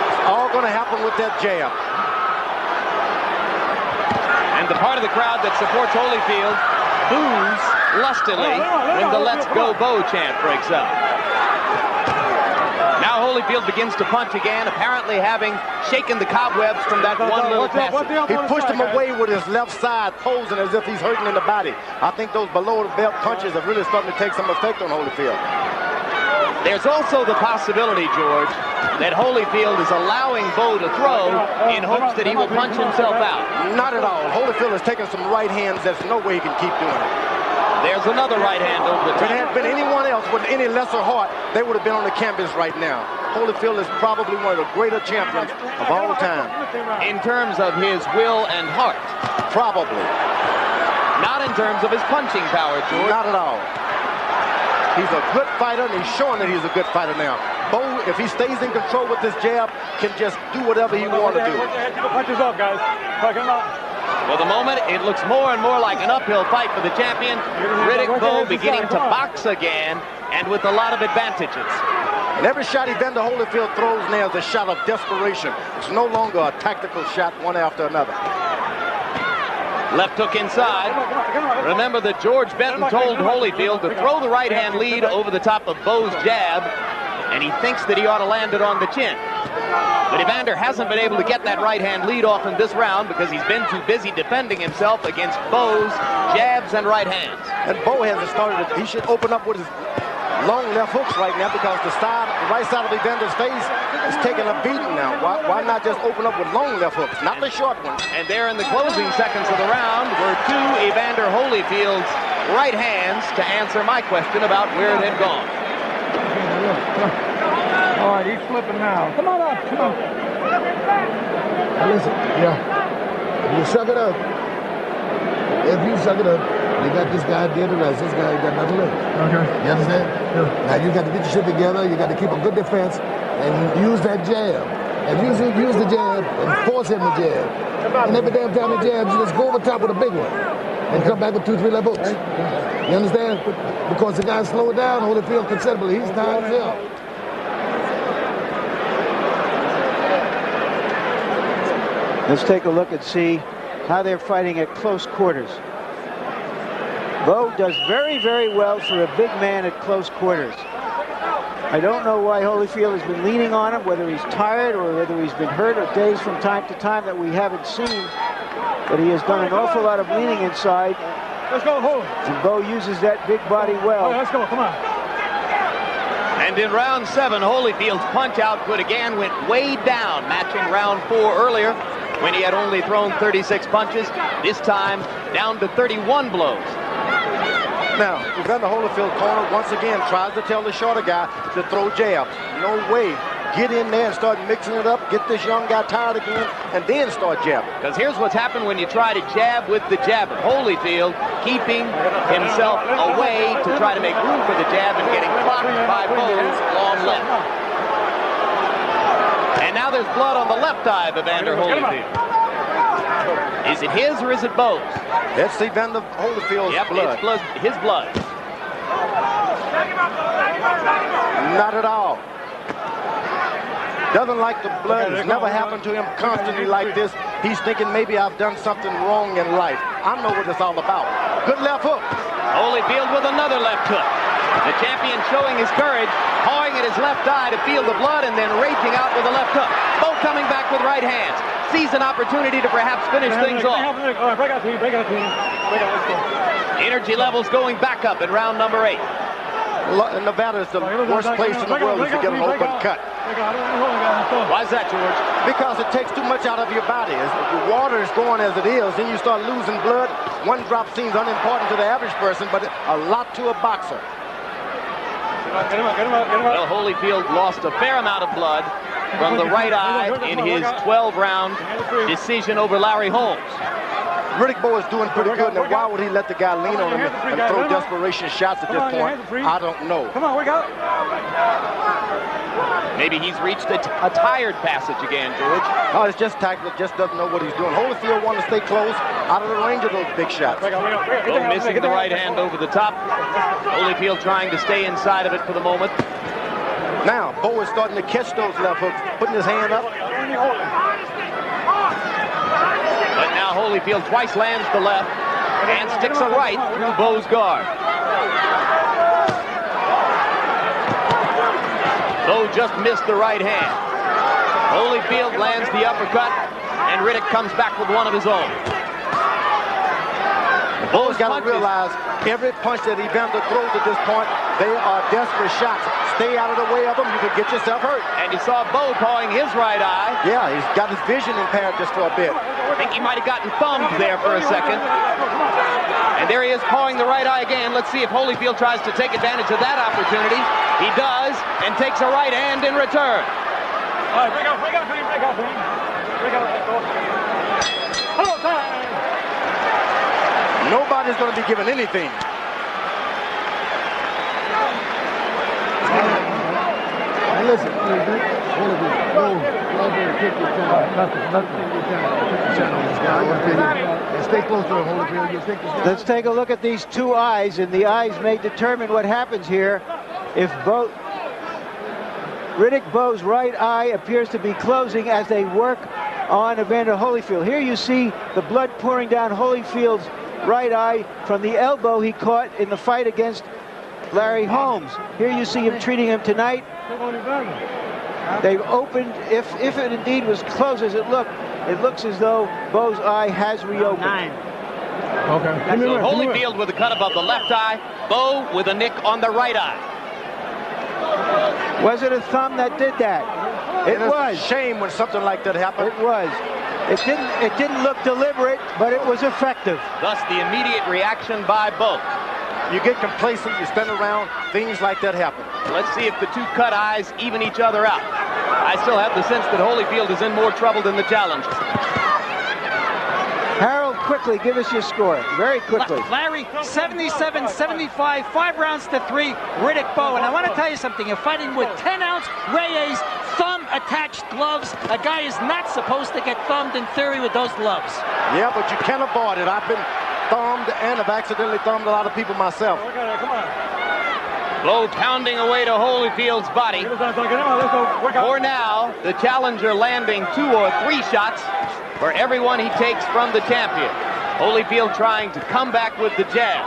It's all going to happen with that jab. And the part of the crowd that supports Holyfield boos lustily when the Let's Go Bowe chant breaks out. Now Holyfield begins to punch again, apparently having shaken the cobwebs from that one little passage. He pushed him away with his left side, posing as if he's hurting in the body. I think those below-the-belt punches are really starting to take some effect on Holyfield. There's also the possibility, George, that Holyfield is allowing Bowe to throw in hopes that he will punch himself out. Not at all. Holyfield has taken some right hands. There's no way he can keep doing it. There's another right hand over the top. If it had been anyone else with any lesser heart, they would have been on the canvas right now. Holyfield is probably one of the greater champions of all time. In terms of his will and heart? Probably. Not in terms of his punching power, George. Not at all. He's a good fighter, and he's showing that he's a good fighter now. Bowe, if he stays in control with this jab, can just do whatever he wants to do. Punches off, guys. Fuck him up. For the moment, it looks more and more like an uphill fight for the champion. Riddick Bowe beginning to box again, and with a lot of advantages. And every shot Evander Holyfield throws now is a shot of desperation. It's no longer a tactical shot one after another. Left hook inside. Remember that George Benton told Holyfield to throw the right-hand lead over the top of Bowe's jab, and he thinks that he ought to land it on the chin. But Evander hasn't been able to get that right-hand lead off in this round because he's been too busy defending himself against Bowe's jabs and right hands. And Bowe hasn't started it. He should open up with his long left hooks right now because the right side of Evander's face is taking a beating now. Why not just open up with long left hooks, not the short ones? And there in the closing seconds of the round were two Evander Holyfield's right hands to answer my question about where it had gone. All right, he's flipping now. Come on up, come on. Now listen, you suck it up. If you suck it up, you got this guy dead to rest. This guy got nothing left. Okay. You understand? Yeah. Now you got to get your shit together. You got to keep a good defense and use that jab. And use the jab and force him to jab. And every damn time he jabs, you just go over top with a big one and come back with 2-3 left hooks. You understand? Because the guy slowed down Holyfield considerably. He's tired as hell. Let's take a look and see how they're fighting at close quarters. Bowe does very, very well for a big man at close quarters. I don't know why Holyfield has been leaning on him, whether he's tired or whether he's been hurt or dazed from time to time that we haven't seen. But he has done an awful lot of leaning inside. Let's go, Ho. And Bowe uses that big body well. Right, let's go, come on. And in round 7, Holyfield's punch output again went way down, matching round 4 earlier when he had only thrown 36 punches. This time down to 31 blows. Now, Evander Holyfield corner once again tries to tell the shorter guy to throw jabs. No way. Get in there and start mixing it up. Get this young guy tired again, and then start jabbing. Because here's what's happened when you try to jab with the jabber. Holyfield keeping himself away to try to make room for the jab and getting clocked by Bowe's long left. And now there's blood on the left eye of Evander Holyfield. Is it his or is it Bowe's? It's Evander Holyfield's blood. It's his blood. Not at all. Doesn't like the blood. It's never happened to him constantly like this. He's thinking maybe I've done something wrong in life. I know what it's all about. Good left hook. Holyfield with another left hook. The champion showing his courage, pawing at his left eye to feel the blood and then raging out with a left hook. Bowe coming back with right hands. Sees an opportunity to perhaps finish things off. Energy levels going back up in round number 8. Nevada is the worst place in the world to get an open cut. Why is that, George? Because it takes too much out of your body. As the water is going as it is, then you start losing blood. One drop seems unimportant to the average person, but a lot to a boxer. Well, Holyfield lost a fair amount of blood from the right eye in his 12-round decision over Larry Holmes. Riddick Bowe is doing pretty good. Now, why would he let the guy lean on him and throw desperation shots at this point? I don't know. Come on, wake up. Maybe he's reached a tired passage again, George. No, it's just tactical. Just doesn't know what he's doing. Holyfield wants to stay close, out of the range of those big shots. Bowe missing the right hand over the top. Holyfield trying to stay inside of it for the moment. Now, Bowe is starting to catch those left hooks, putting his hand up. But now Holyfield twice lands the left and sticks a right through Bowe's guard. Bowe just missed the right hand. Holyfield lands the uppercut, and Riddick comes back with one of his own. Bowe's got to realize every punch that Evander throws at this point, they are desperate shots. Stay out of the way of them, you could get yourself hurt. And you saw Bowe pawing his right eye. Yeah, he's got his vision impaired just for a bit. I think he might have gotten thumbed there for a second. And there he is pawing the right eye again. Let's see if Holyfield tries to take advantage of that opportunity. He does, and takes a right hand in return. All right, break out, break out, break out, break out. Hello, time. Nobody's going to be given anything. Hey, listen, stay close to Holyfield. Let's take a look at these two eyes, and the eyes may determine what happens here. If Riddick Bowe's right eye appears to be closing as they work on Evander Holyfield. Here you see the blood pouring down Holyfield's right eye from the elbow he caught in the fight against Larry Holmes. Here you see him treating him tonight. They've opened, if it indeed was closed as it looks as though Bowe's eye has reopened. Okay. So Holyfield with a cut above the left eye, Bowe with a nick on the right eye. Was it a thumb that did that? It was. A shame when something like that happened. It was. It didn't look deliberate, but it was effective. Thus the immediate reaction by Bowe. You get complacent, you spin around, things like that happen. Let's see if the two cut eyes even each other out. I still have the sense that Holyfield is in more trouble than the challenger. Harold, quickly, give us your score. Very quickly. Larry, 77-75, 5 rounds to 3, Riddick Bowe. And I want to tell you something. You're fighting with 10-ounce Reyes thumb-attached gloves. A guy is not supposed to get thumbed in theory with those gloves. Yeah, but you can't avoid it. I've been thumbed and have accidentally thumbed a lot of people myself. Bowe pounding away to Holyfield's body. For now, the challenger landing 2 or 3 shots for every one he takes from the champion. Holyfield trying to come back with the jab.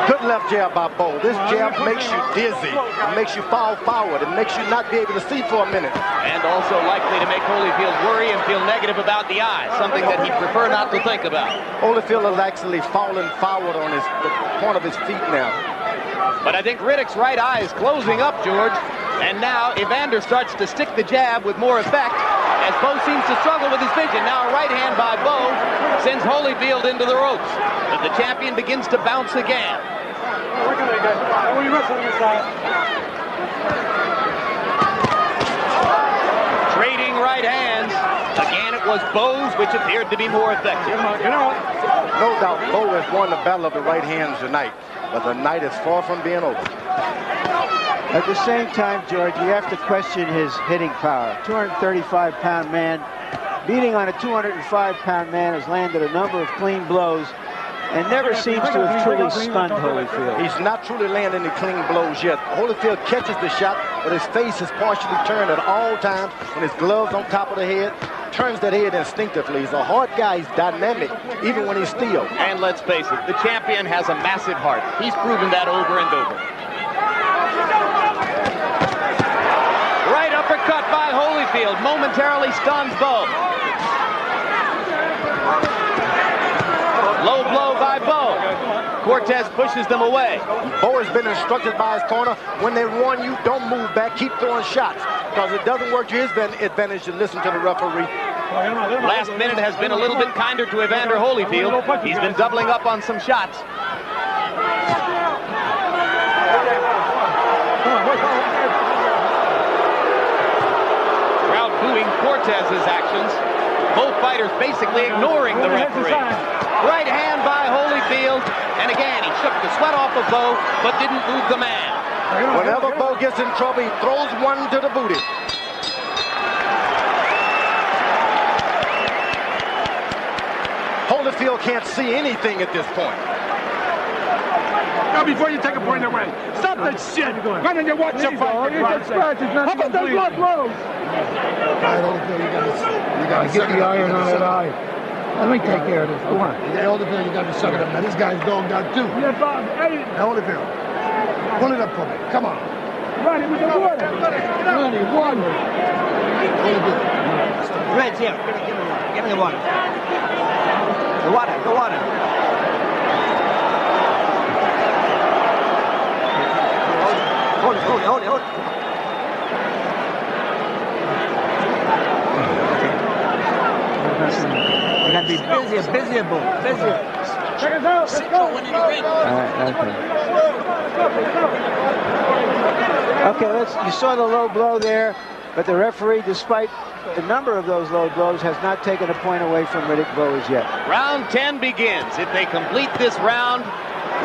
Good left jab by Bowe. This jab makes you dizzy. It makes you fall forward. It makes you not be able to see for a minute. And also likely to make Holyfield worry and feel negative about the eye, something that he'd prefer not to think about. Holyfield is actually falling forward on the point of his feet now. But I think Riddick's right eye is closing up, George. And now Evander starts to stick the jab with more effect as Bowe seems to struggle with his vision. Now a right hand by Bowe sends Holyfield into the ropes. But the champion begins to bounce again. Trading right hands. Again, it was Bowe's, which appeared to be more effective. No doubt Bowe has won the battle of the right hands tonight. But the night is far from being over. At the same time, George, you have to question his hitting power. 235-pound man, beating on a 205-pound man, has landed a number of clean blows and never seems to have truly stunned Holyfield. He's not truly landing any clean blows yet. Holyfield catches the shot, but his face is partially turned at all times, and his gloves on top of the head. Turns that head instinctively. He's a hard guy. He's dynamic, even when he's still. And let's face it, the champion has a massive heart. He's proven that over and over. Right uppercut by Holyfield momentarily stuns Bowe. Low blow by Bowe. Cortez pushes them away. Bowe has been instructed by his corner, when they run you, don't move back, keep throwing shots. Because it doesn't work to his advantage to listen to the referee. Last minute has been a little bit kinder to Evander Holyfield. He's been doubling up on some shots. Crowd booing Cortez's actions. Both fighters basically ignoring the referee. Right hand by Holyfield. And again, he shook the sweat off of Bowe, but didn't move the man. Whenever Bowe gets in trouble, he throws one to the booty. Holyfield can't see anything at this point. Now, before you take a point away, stop that shit. Why don't you watch your fight? How about that blood blows? All right, Holyfield, you gotta get the iron on that eye. Let me take care of this. Go on. Holyfield, you got to suck it up. Now, this guy's dogged out too. Yeah, Bob. Hey. Now, Holyfield, pull it up for me. Come on. Ronnie, with the water. Ronnie, water. Holyfield. Red's here. Give me the water. The water. The water. Hold it. You gotta be busier. Check us out. Let's go. All right, okay, you saw the low blow there, but the referee, despite the number of those low blows, has not taken a point away from Riddick Bowe as yet. Round 10 begins. If they complete this round,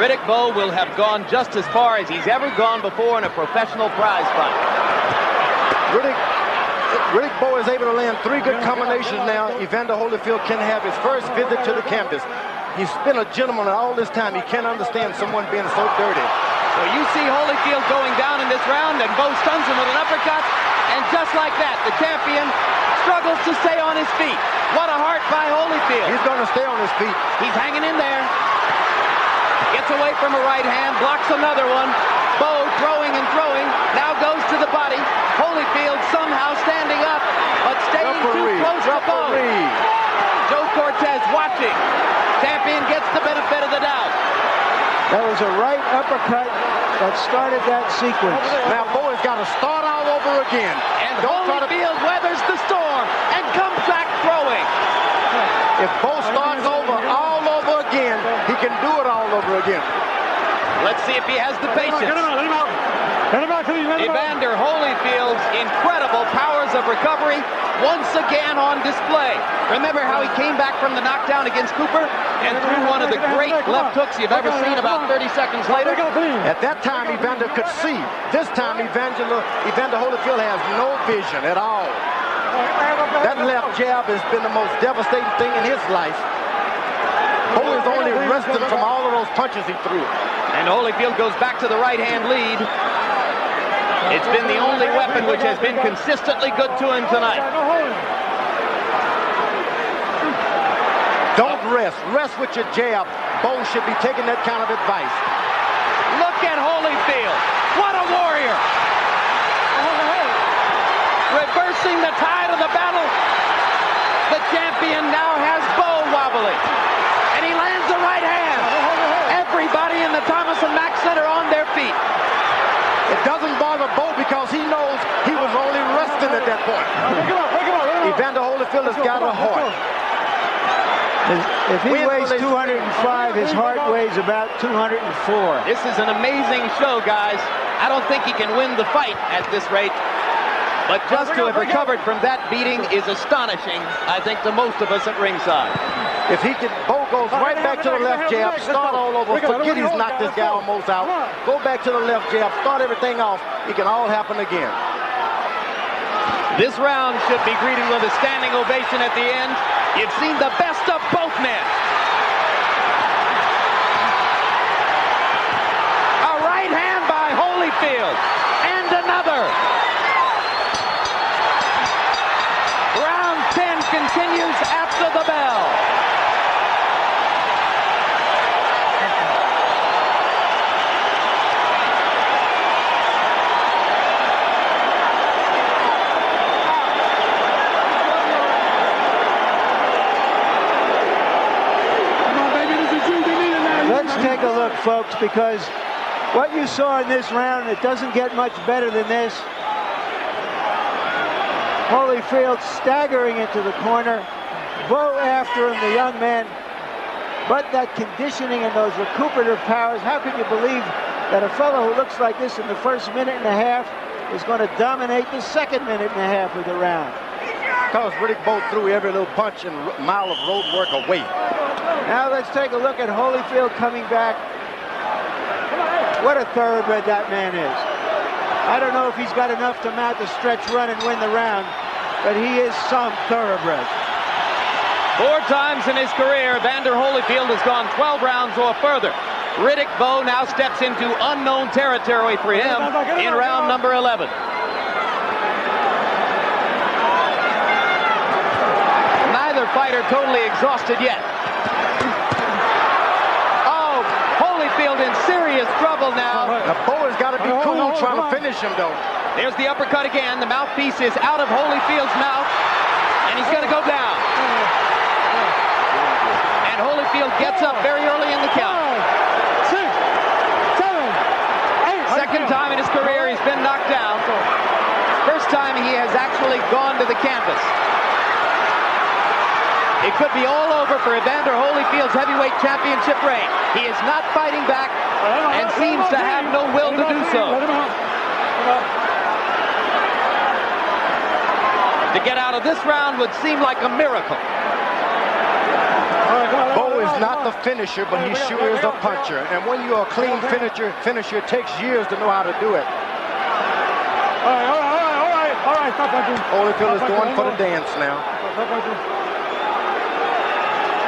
Riddick Bowe will have gone just as far as he's ever gone before in a professional prize fight. Riddick Bowe is able to land 3 good combinations now. Evander Holyfield can have his first visit to the canvas. He's been a gentleman all this time. He can't understand someone being so dirty. So you see Holyfield going down in this round, and Bowe stuns him with an uppercut. And just like that, the champion struggles to stay on his feet. What a heart by Holyfield. He's going to stay on his feet. He's hanging in there. Gets away from a right hand, blocks another one. Bowe throwing, now goes to the body. Holyfield somehow standing up, but staying too close to Bowe. Joe Cortez watching. Champion gets the benefit of the doubt. That was a right uppercut that started that sequence. Now Bowe has got to start all over again. And Holyfield weathers the storm and comes back throwing. If Bowe starts over all over again, he can do it all over again. Let's see if he has the patience. Get him out. Evander Holyfield's incredible powers of recovery once again on display. Remember how he came back from the knockdown against Cooper and threw one of the great left hooks you've ever seen about 30 seconds later? At that time, Evander could see. This time, Evander Holyfield has no vision at all. That left jab has been the most devastating thing in his life. Bowe is only resting from all of those punches he threw. And Holyfield goes back to the right-hand lead. It's been the only weapon which has been consistently good to him tonight. Don't rest. Rest with your jab. Bowe should be taking that kind of advice. Look at Holyfield. What a warrior. Reversing the tide of the battle. The champion now has Bowe wobbly. And he lands the right hand. Everybody in the Thomas and Mack Center on their feet. It doesn't bother Bowe because he knows he was only resting at that point. Evander Holyfield has got a heart. If he weighs 205, his heart weighs about 204. This is an amazing show, guys. I don't think he can win the fight at this rate. But just to have recovered from that beating is astonishing, I think, to most of us at ringside. If he can, Bowe goes right back to the left jab, start all over, forget he's knocked this guy almost out, go back to the left jab, start everything off, it can all happen again. This round should be greeted with a standing ovation at the end. You've seen the best of both men. A right hand by Holyfield, and another. Round 10 continues after the bell. Let's take a look, folks, because what you saw in this round, it doesn't get much better than this. Holyfield staggering into the corner. Bowe after him, the young man. But that conditioning and those recuperative powers, how can you believe that a fellow who looks like this in the first minute and a half is going to dominate the second minute and a half of the round? Because Riddick Bowe threw every little punch and mile of road work away. Now let's take a look at Holyfield coming back. What a thoroughbred that man is. I don't know if he's got enough to mount the stretch run and win the round, but he is some thoroughbred. 4 times in his career, Evander Holyfield has gone 12 rounds or further. Riddick Bowe now steps into unknown territory for him in round number 11. Neither fighter totally exhausted yet. Oh, Holyfield in serious trouble now. Now Bowe has got to be cool trying to finish him, though. There's the uppercut again. The mouthpiece is out of Holyfield's mouth, and he's going to go down. And Holyfield gets up very early in the count. 6, 7, 8. Second time in his career he's been knocked down. First time he has actually gone to the canvas. It could be all over for Evander Holyfield's heavyweight championship reign. He is not fighting back and seems to have no will to do so. To get out of this round would seem like a miracle. Bowe is not the finisher, but he sure is a puncher. And when you're a clean finisher, it takes years to know how to do it. All right, stop punching. Holyfield is going for the dance now.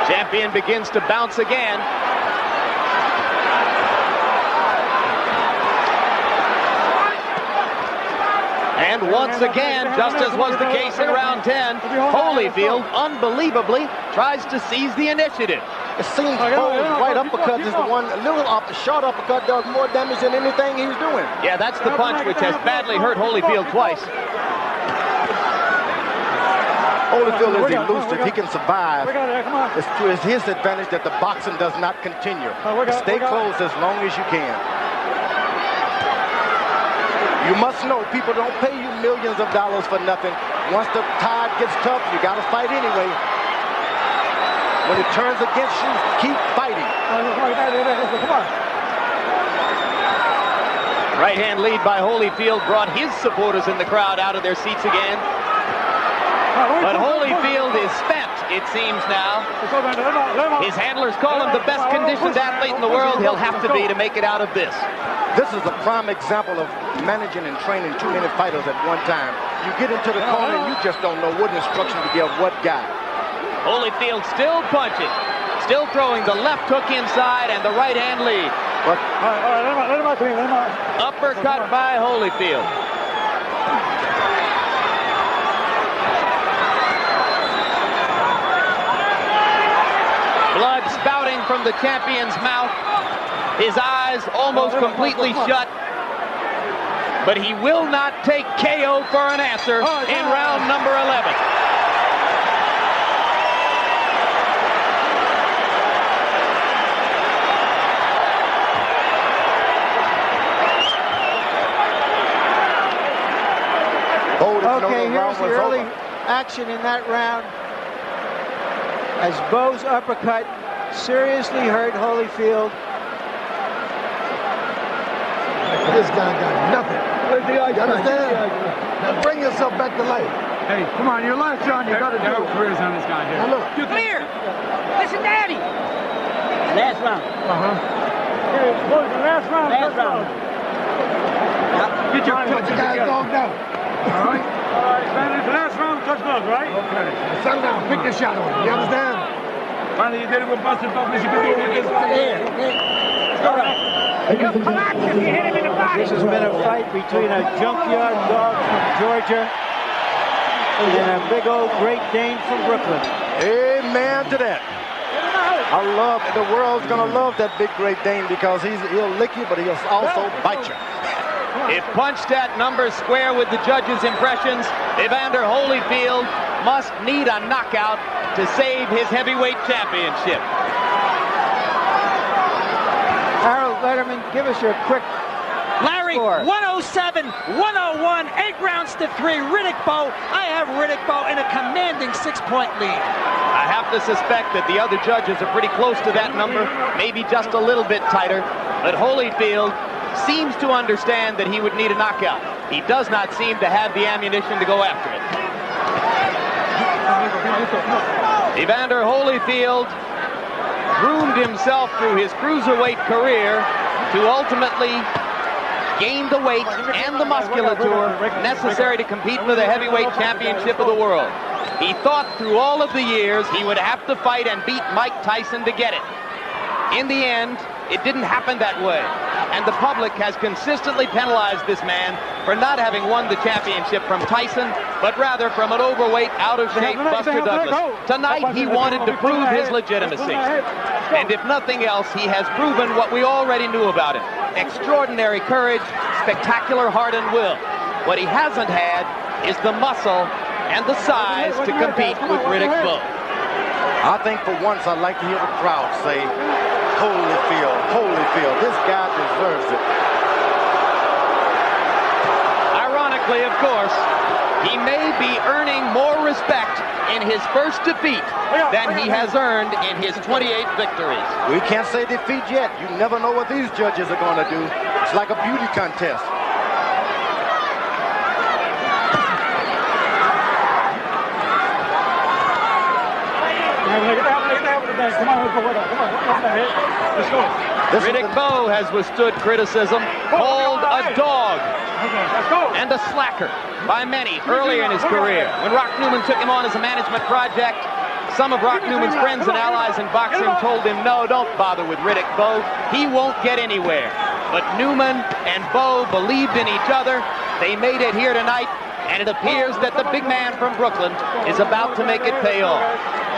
Champion begins to bounce again. And once again, just as was the case in round 10, Holyfield unbelievably tries to seize the initiative. It seems Bowe's right uppercut is the one, a little short uppercut does more damage than anything he's doing. Yeah, that's the punch which has badly hurt Holyfield twice. Holyfield is elusive. He can survive. It's to his advantage that the boxing does not continue. Stay close as long as you can. You must know people don't pay you millions of dollars for nothing. Once the tide gets tough, you got to fight anyway. When it turns against you, keep fighting. Right hand lead by Holyfield brought his supporters in the crowd out of their seats again. But Holyfield is spent, it seems now. His handlers call him the best conditioned athlete in the world. He'll have to be to make it out of this. This is a prime example of managing and training too many fighters at one time. You get into the corner and you just don't know what instruction to give what guy. Holyfield still punching, still throwing the left hook inside and the right hand lead. Uppercut by Holyfield. Blood spouting from the champion's mouth. His eyes eyes almost completely shut. But he will not take KO for an answer in round number 11. Okay, here's the early action in that round as Bowe's uppercut seriously hurt Holyfield. This guy got nothing. You understand? Now bring yourself back to life. Hey, come on, your last round, you got to do careers on this guy here. Now look. Clear. Listen, Daddy. Last round. Hey, boys, the last round. Last round. Get your Put the guys dogged out. All right? All right, Evander, the last round, touch gloves, right? Okay. Now settle down. Pick your shot on him. You understand? Finally, you did it with busted bumpers. You can do it with this right here. All right. You'll collapse if you hit him in the body. This has been a fight between a junkyard dog from Georgia and a big old Great Dane from Brooklyn. Amen to that. I love, the world's going to love that big Great Dane because he'll lick you, but he'll also bite you. If punched at number square with the judges' impressions, Evander Holyfield must need a knockout to save his heavyweight championship. Harold Letterman, give us your quick Larry, score. 107, 101, 8 rounds to 3. Riddick Bowe. I have Riddick Bowe in a commanding 6-point lead. I have to suspect that the other judges are pretty close to that number, maybe just a little bit tighter, but Holyfield seems to understand that he would need a knockout. He does not seem to have the ammunition to go after it. Evander Holyfield groomed himself through his cruiserweight career to ultimately gain the weight and the musculature necessary to compete for the heavyweight championship of the world. He thought through all of the years he would have to fight and beat Mike Tyson to get it. In the end, it didn't happen that way. And the public has consistently penalized this man for not having won the championship from Tyson, but rather from an overweight, out-of-shape Buster Douglas. Tonight, he wanted to prove his legitimacy. And if nothing else, he has proven what we already knew about him. Extraordinary courage, spectacular heart and will. What he hasn't had is the muscle and the size to compete with Riddick Bowe. I think for once I'd like to hear the crowd say, Holyfield, Holyfield, this guy deserves it. Ironically, of course, he may be earning more respect in his first defeat than he has earned in his 28 victories. We can't say defeat yet. You never know what these judges are going to do. It's like a beauty contest. Riddick Bowe has withstood criticism, called a dog and a slacker by many earlier in his career. When Rock Newman took him on as a management project, some of Rock Newman's friends and allies in boxing told him, no, don't bother with Riddick Bowe. He won't get anywhere. But Newman and Bowe believed in each other. They made it here tonight, and it appears that the big man from Brooklyn is about to make it pay off.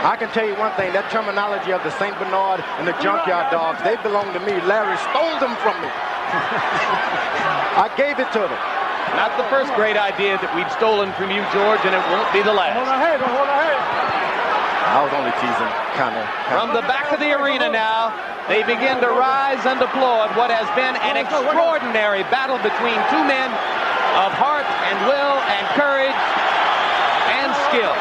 I can tell you one thing, that terminology of the St. Bernard and the junkyard dogs, they belong to me. Larry stole them from me. I gave it to them. Not the first great idea that we've stolen from you, George, and it won't be the last. Hold on, hey, hold on, hey. I was only teasing, kind of. From the back of the arena now, they begin to rise and applaud what has been an extraordinary battle between two men of heart and will and courage and skill.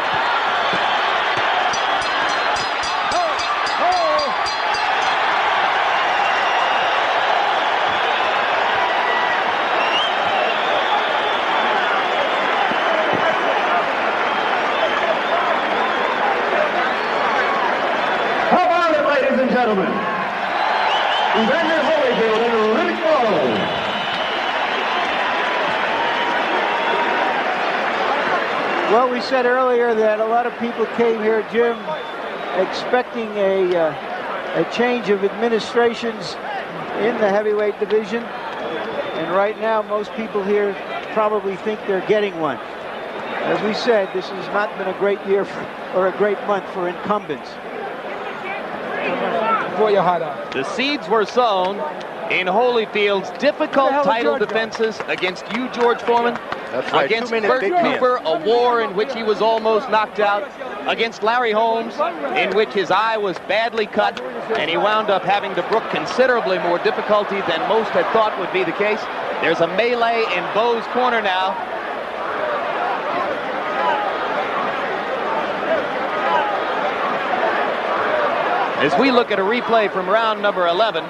Ladies and gentlemen, Evander Holyfield and Riddick Bowe. Well, we said earlier that a lot of people came here, Jim, expecting a change of administrations in the heavyweight division. And right now, most people here probably think they're getting one. As we said, this has not been a great year or a great month for incumbents. The seeds were sown in Holyfield's difficult title defenses against you, George Foreman, right. against Bert Cooper, a war in which he was almost knocked out, against Larry Holmes, in which his eye was badly cut, and he wound up having to brook considerably more difficulty than most had thought would be the case. There's a melee in Bowe's corner now. As we look at a replay from round number 11,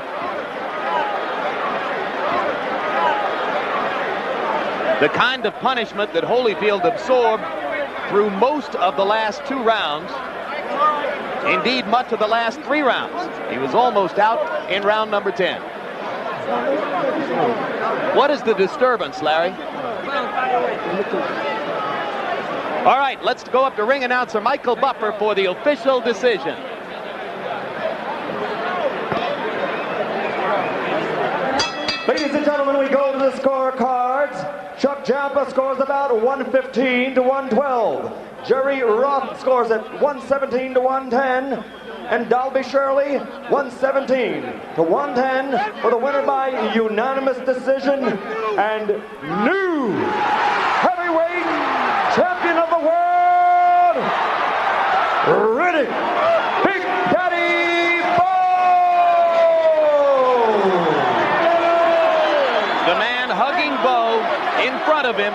the kind of punishment that Holyfield absorbed through most of the last 2 rounds, indeed much of the last 3 rounds. He was almost out in round number 10. What is the disturbance, Larry? All right, let's go up to ring announcer Michael Buffer for the official decision. Ladies and gentlemen, we go to the scorecards. Chuck Jampa scores about 115 to 112. Jerry Roth scores at 117 to 110. And Dalby Shirley, 117 to 110 for the winner by unanimous decision and new heavyweight champion of the world, Riddick Big Daddy Bowe. The man hugging Bowe in front of him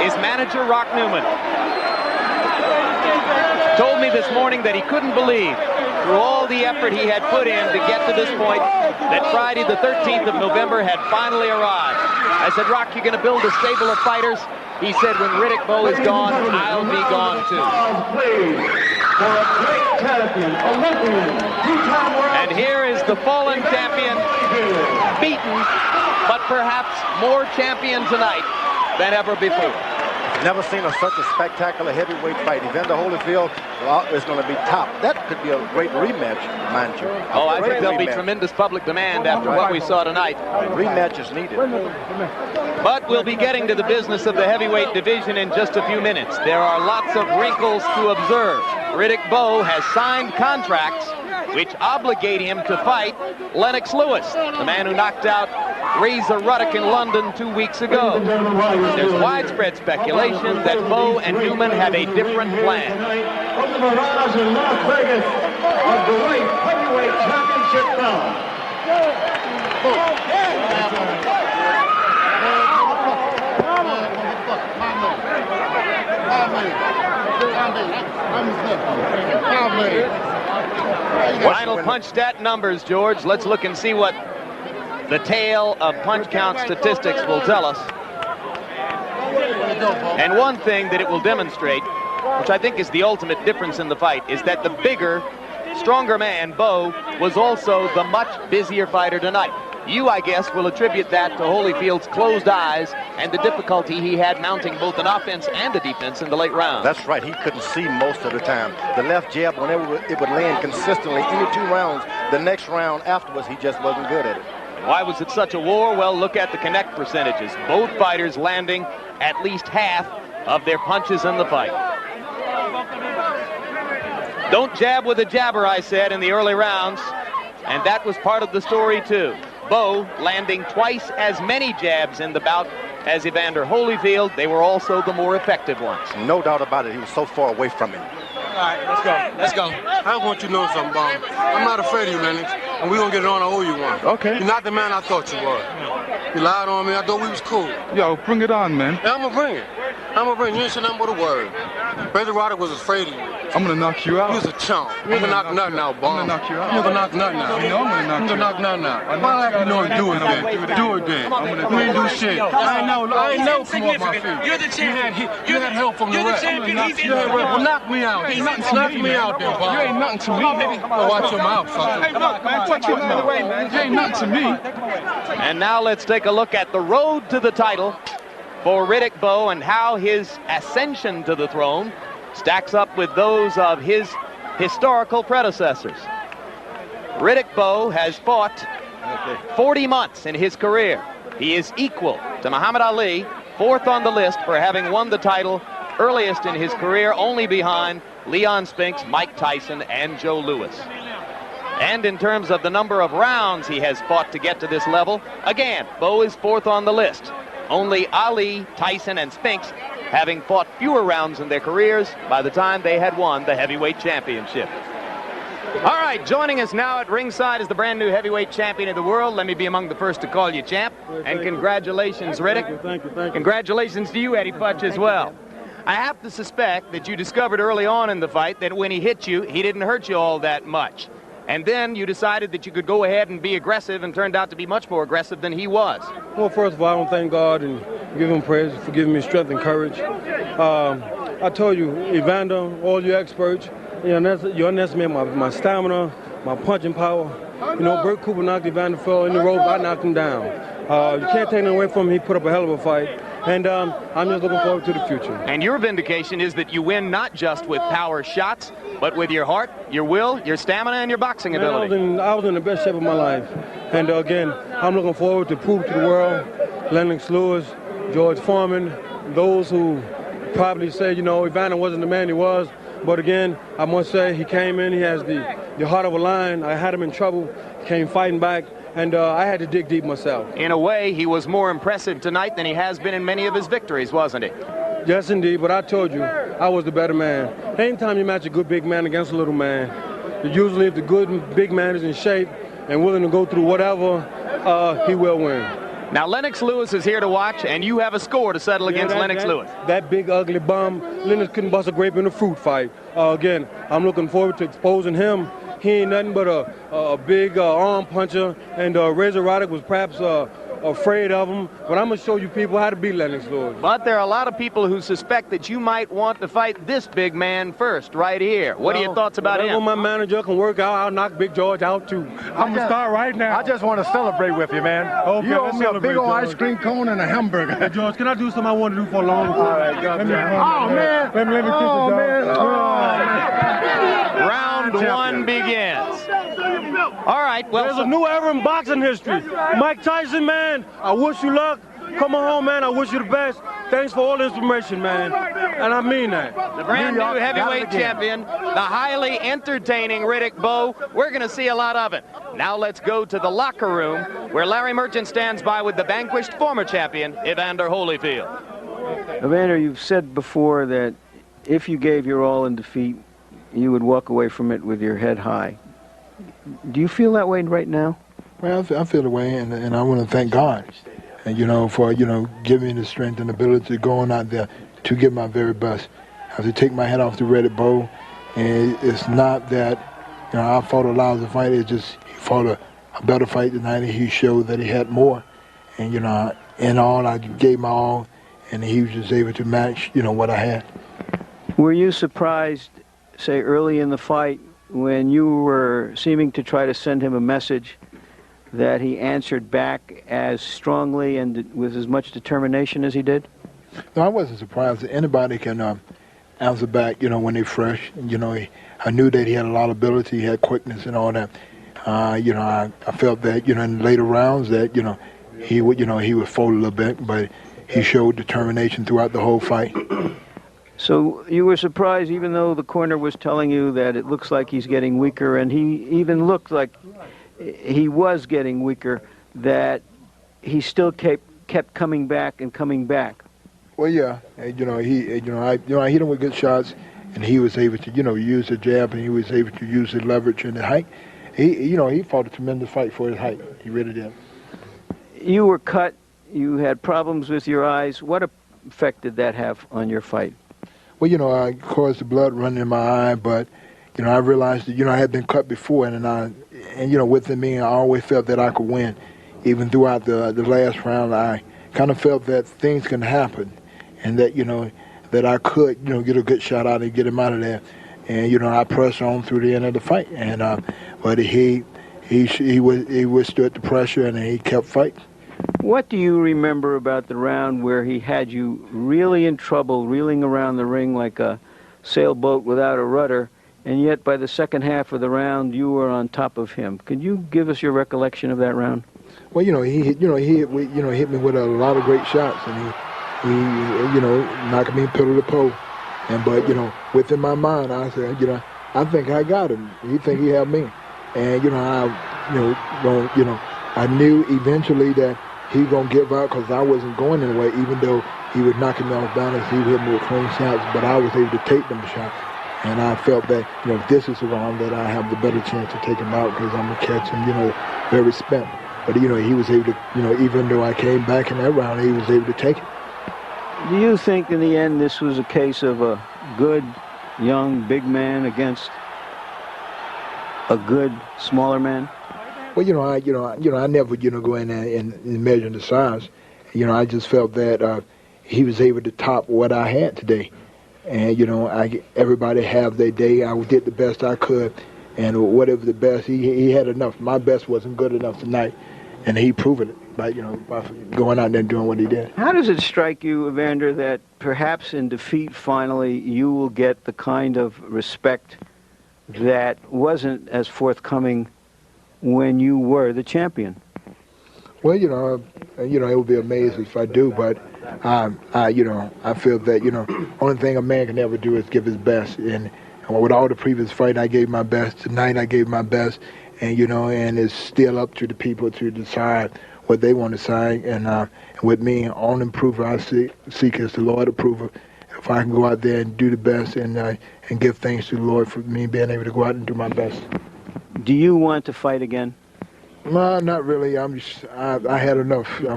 is manager Rock Newman. Told me this morning that he couldn't believe, through all the effort he had put in to get to this point, that Friday the 13th of November had finally arrived. I said, Rock, you're going to build a stable of fighters? He said, when Riddick Bowe is gone, I'll be gone too. And here is the fallen champion, beaten, but perhaps more champion tonight than ever before. Never seen such a spectacular heavyweight fight. Evander Holyfield is going to be top. That could be a great rematch, mind you. Oh, I think there'll be tremendous public demand after what we saw tonight. Rematch is needed. But we'll be getting to the business of the heavyweight division in just a few minutes. There are lots of wrinkles to observe. Riddick Bowe has signed contracts which obligate him to fight Lennox Lewis, the man who knocked out Razor Ruddock in London 2 weeks ago. There's widespread speculation that Bowe and Newman have a different plan. From the Mirage in Las Vegas, of the Light Heavyweight Championship bout. Final punch stat numbers, George. Let's look and see what the tale of punch count statistics will tell us. And one thing that it will demonstrate, which I think is the ultimate difference in the fight, is that the bigger, stronger man, Bowe, was also the much busier fighter tonight. You, I guess, will attribute that to Holyfield's closed eyes and the difficulty he had mounting both an offense and a defense in the late rounds. That's right. He couldn't see most of the time. The left jab, whenever it would land consistently, any 2 rounds, the next round afterwards, he just wasn't good at it. Why was it such a war? Well, look at the connect percentages. Both fighters landing at least half of their punches in the fight. Don't jab with a jabber, I said in the early rounds, and that was part of the story too. Bowe landing twice as many jabs in the bout as Evander Holyfield. They were also the more effective ones. No doubt about it. He was so far away from him. All right, let's go. Let's go. I want you to know something, Bowe. I'm not afraid of you, Lennox, and we're going to get it on. I owe you one. Okay. You're not the man I thought you were. You lied on me. I thought we was cool. Yo, bring it on, man. Yeah, I'm going to bring it. I'm going to bring it. You ain't said nothing but a word. Razor Ruddock was afraid of you. I'm going to knock you out. You was a chump. You're going to knock nothing out, Bowe. I'm going to knock you out. You're going to knock nothing out. You know I'm going to knock you out. You're going to knock nothing out. Why like you know and do it then? Do it then. You ain't do shit. I ain't never come off my feet. You're the champion. You had help from the rest. You're the champion. You had help. Well, knock me out. Knock me out there, Bowe. You ain't nothing to me, baby. Oh, watch your mouth, fucker. Hey, look, man, watch your mouth. You ain't nothing to me. And now let's take a look at the road to the title for Riddick Bowe and how his ascension to the throne stacks up with those of his historical predecessors. Riddick Bowe has fought 40 months in his career. He is equal to Muhammad Ali, 4th on the list for having won the title earliest in his career, only behind Leon Spinks, Mike Tyson, and Joe Louis. And in terms of the number of rounds he has fought to get to this level, again, Bowe is 4th on the list. Only Ali, Tyson, and Spinks having fought fewer rounds in their careers by the time they had won the heavyweight championship. All right, joining us now at ringside is the brand new heavyweight champion of the world. Let me be among the first to call you champ. And congratulations, Riddick. Thank you. Congratulations to you, Eddie Futch, as well. I have to suspect that you discovered early on in the fight that when he hit you, he didn't hurt you all that much. And then you decided that you could go ahead and be aggressive, and turned out to be much more aggressive than he was. Well, first of all, I want to thank God and give him praise for giving me strength and courage. I told you, Evander, all you experts, you underestimate my stamina, my punching power. You know, Bert Cooper knocked Evander fell in the rope. I knocked him down. You can't take nothing away from him. He put up a hell of a fight. And I'm just looking forward to the future. And your vindication is that you win not just with power shots, but with your heart, your will, your stamina, and your boxing ability. I was in the best shape of my life. And again, I'm looking forward to prove to the world, Lennox Lewis, George Foreman, those who probably say, you know, Evander wasn't the man he was. But again, I must say he came in, he has the heart of a lion. I had him in trouble, came fighting back. And I had to dig deep myself. In a way, he was more impressive tonight than he has been in many of his victories, wasn't he? Yes, indeed. But I told you, I was the better man. Anytime you match a good big man against a little man, usually if the good big man is in shape and willing to go through whatever, he will win. Now, Lennox Lewis is here to watch, and you have a score to settle against Lennox Lewis. That big, ugly bum, Lennox couldn't bust a grape in a fruit fight. Again, I'm looking forward to exposing him. He ain't nothing but a big arm puncher, and Razor Roddick was perhaps afraid of him. But I'm going to show you people how to beat Lennox Lewis. But there are a lot of people who suspect that you might want to fight this big man first, right here. What are your thoughts about him? When my manager can work out, I'll knock Big George out, too. I'm going to start right now. I just want to celebrate with you, man. Okay, you owe me a big old ice cream cone and a hamburger. Hey, George, can I do something I want to do for a long time? All right, let me kiss you, man. Round one begins. All right, well, there's a new era in boxing history. Mike Tyson, man, I wish you luck. Come on home, man. I wish you the best. Thanks for all the information, man. And I mean that. The brand new heavyweight champion, the highly entertaining Riddick Bowe. We're going to see a lot of it. Now let's go to the locker room where Larry Merchant stands by with the vanquished former champion, Evander Holyfield. Evander, you've said before that if you gave your all in defeat, you would walk away from it with your head high. Do you feel that way right now? Well, I feel the way, and I want to thank God, and for giving me the strength and ability to go on out there to give my very best. I have to take my head off the Riddick Bowe, and it's not that I fought a lousy fight. It's just he fought a better fight tonight, and he showed that he had more. And in all, I gave my all, and he was just able to match what I had. Were you surprised, say early in the fight, when you were seeming to try to send him a message, that he answered back as strongly and with as much determination as he did? No, I wasn't surprised that anybody can answer back, when they're fresh. And, I knew that he had a lot of ability, he had quickness and all that. I felt that, in later rounds that, he would fold a little bit, but he showed determination throughout the whole fight. So you were surprised, even though the corner was telling you that it looks like he's getting weaker, and he even looked like he was getting weaker, that he still kept coming back and coming back. Well, yeah, I hit him with good shots, and he was able to, use the jab, and he was able to use the leverage and the height. He fought a tremendous fight for his height. He really did. You were cut. You had problems with your eyes. What effect did that have on your fight? Well, I caused the blood running in my eye, but, I realized that, I had been cut before, and within me, I always felt that I could win. Even throughout the last round, I kind of felt that things can happen, and that, that I could, get a good shot out and get him out of there. And, I pressed on through the end of the fight, and but he withstood the pressure, and he kept fighting. What do you remember about the round where he had you really in trouble, reeling around the ring like a sailboat without a rudder, and yet by the second half of the round you were on top of him? Could you give us your recollection of that round? Well, he hit me with a lot of great shots, and he knocked me pillar to post. But within my mind, I said, I think I got him. He think he had me. And I knew eventually that he gonna give up because I wasn't going anywhere. Even though he was knocking me off balance, he hit me with clean shots, but I was able to take them shots. And I felt that, this is the round that I have the better chance to take him out because I'm going to catch him, very spent. But, he was able to, even though I came back in that round, he was able to take it. Do you think in the end this was a case of a good, young, big man against a good, smaller man? Well, I never, go in there and measure the size. I just felt that he was able to top what I had today. And, everybody have their day. I did the best I could. And whatever the best, he had enough. My best wasn't good enough tonight. And he proved it by, by going out there and doing what he did. How does it strike you, Evander, that perhaps in defeat finally you will get the kind of respect that wasn't as forthcoming when you were the champion? Well, it would be amazing if I do, but I feel that, only thing a man can ever do is give his best. And with all the previous fight, I gave my best. Tonight, I gave my best. And, and it's still up to the people to decide what they want to say. And with me, on improver I seek is the Lord approval. If I can go out there and do the best and give thanks to the Lord for me being able to go out and do my best. Do you want to fight again? No, not really. I had enough. I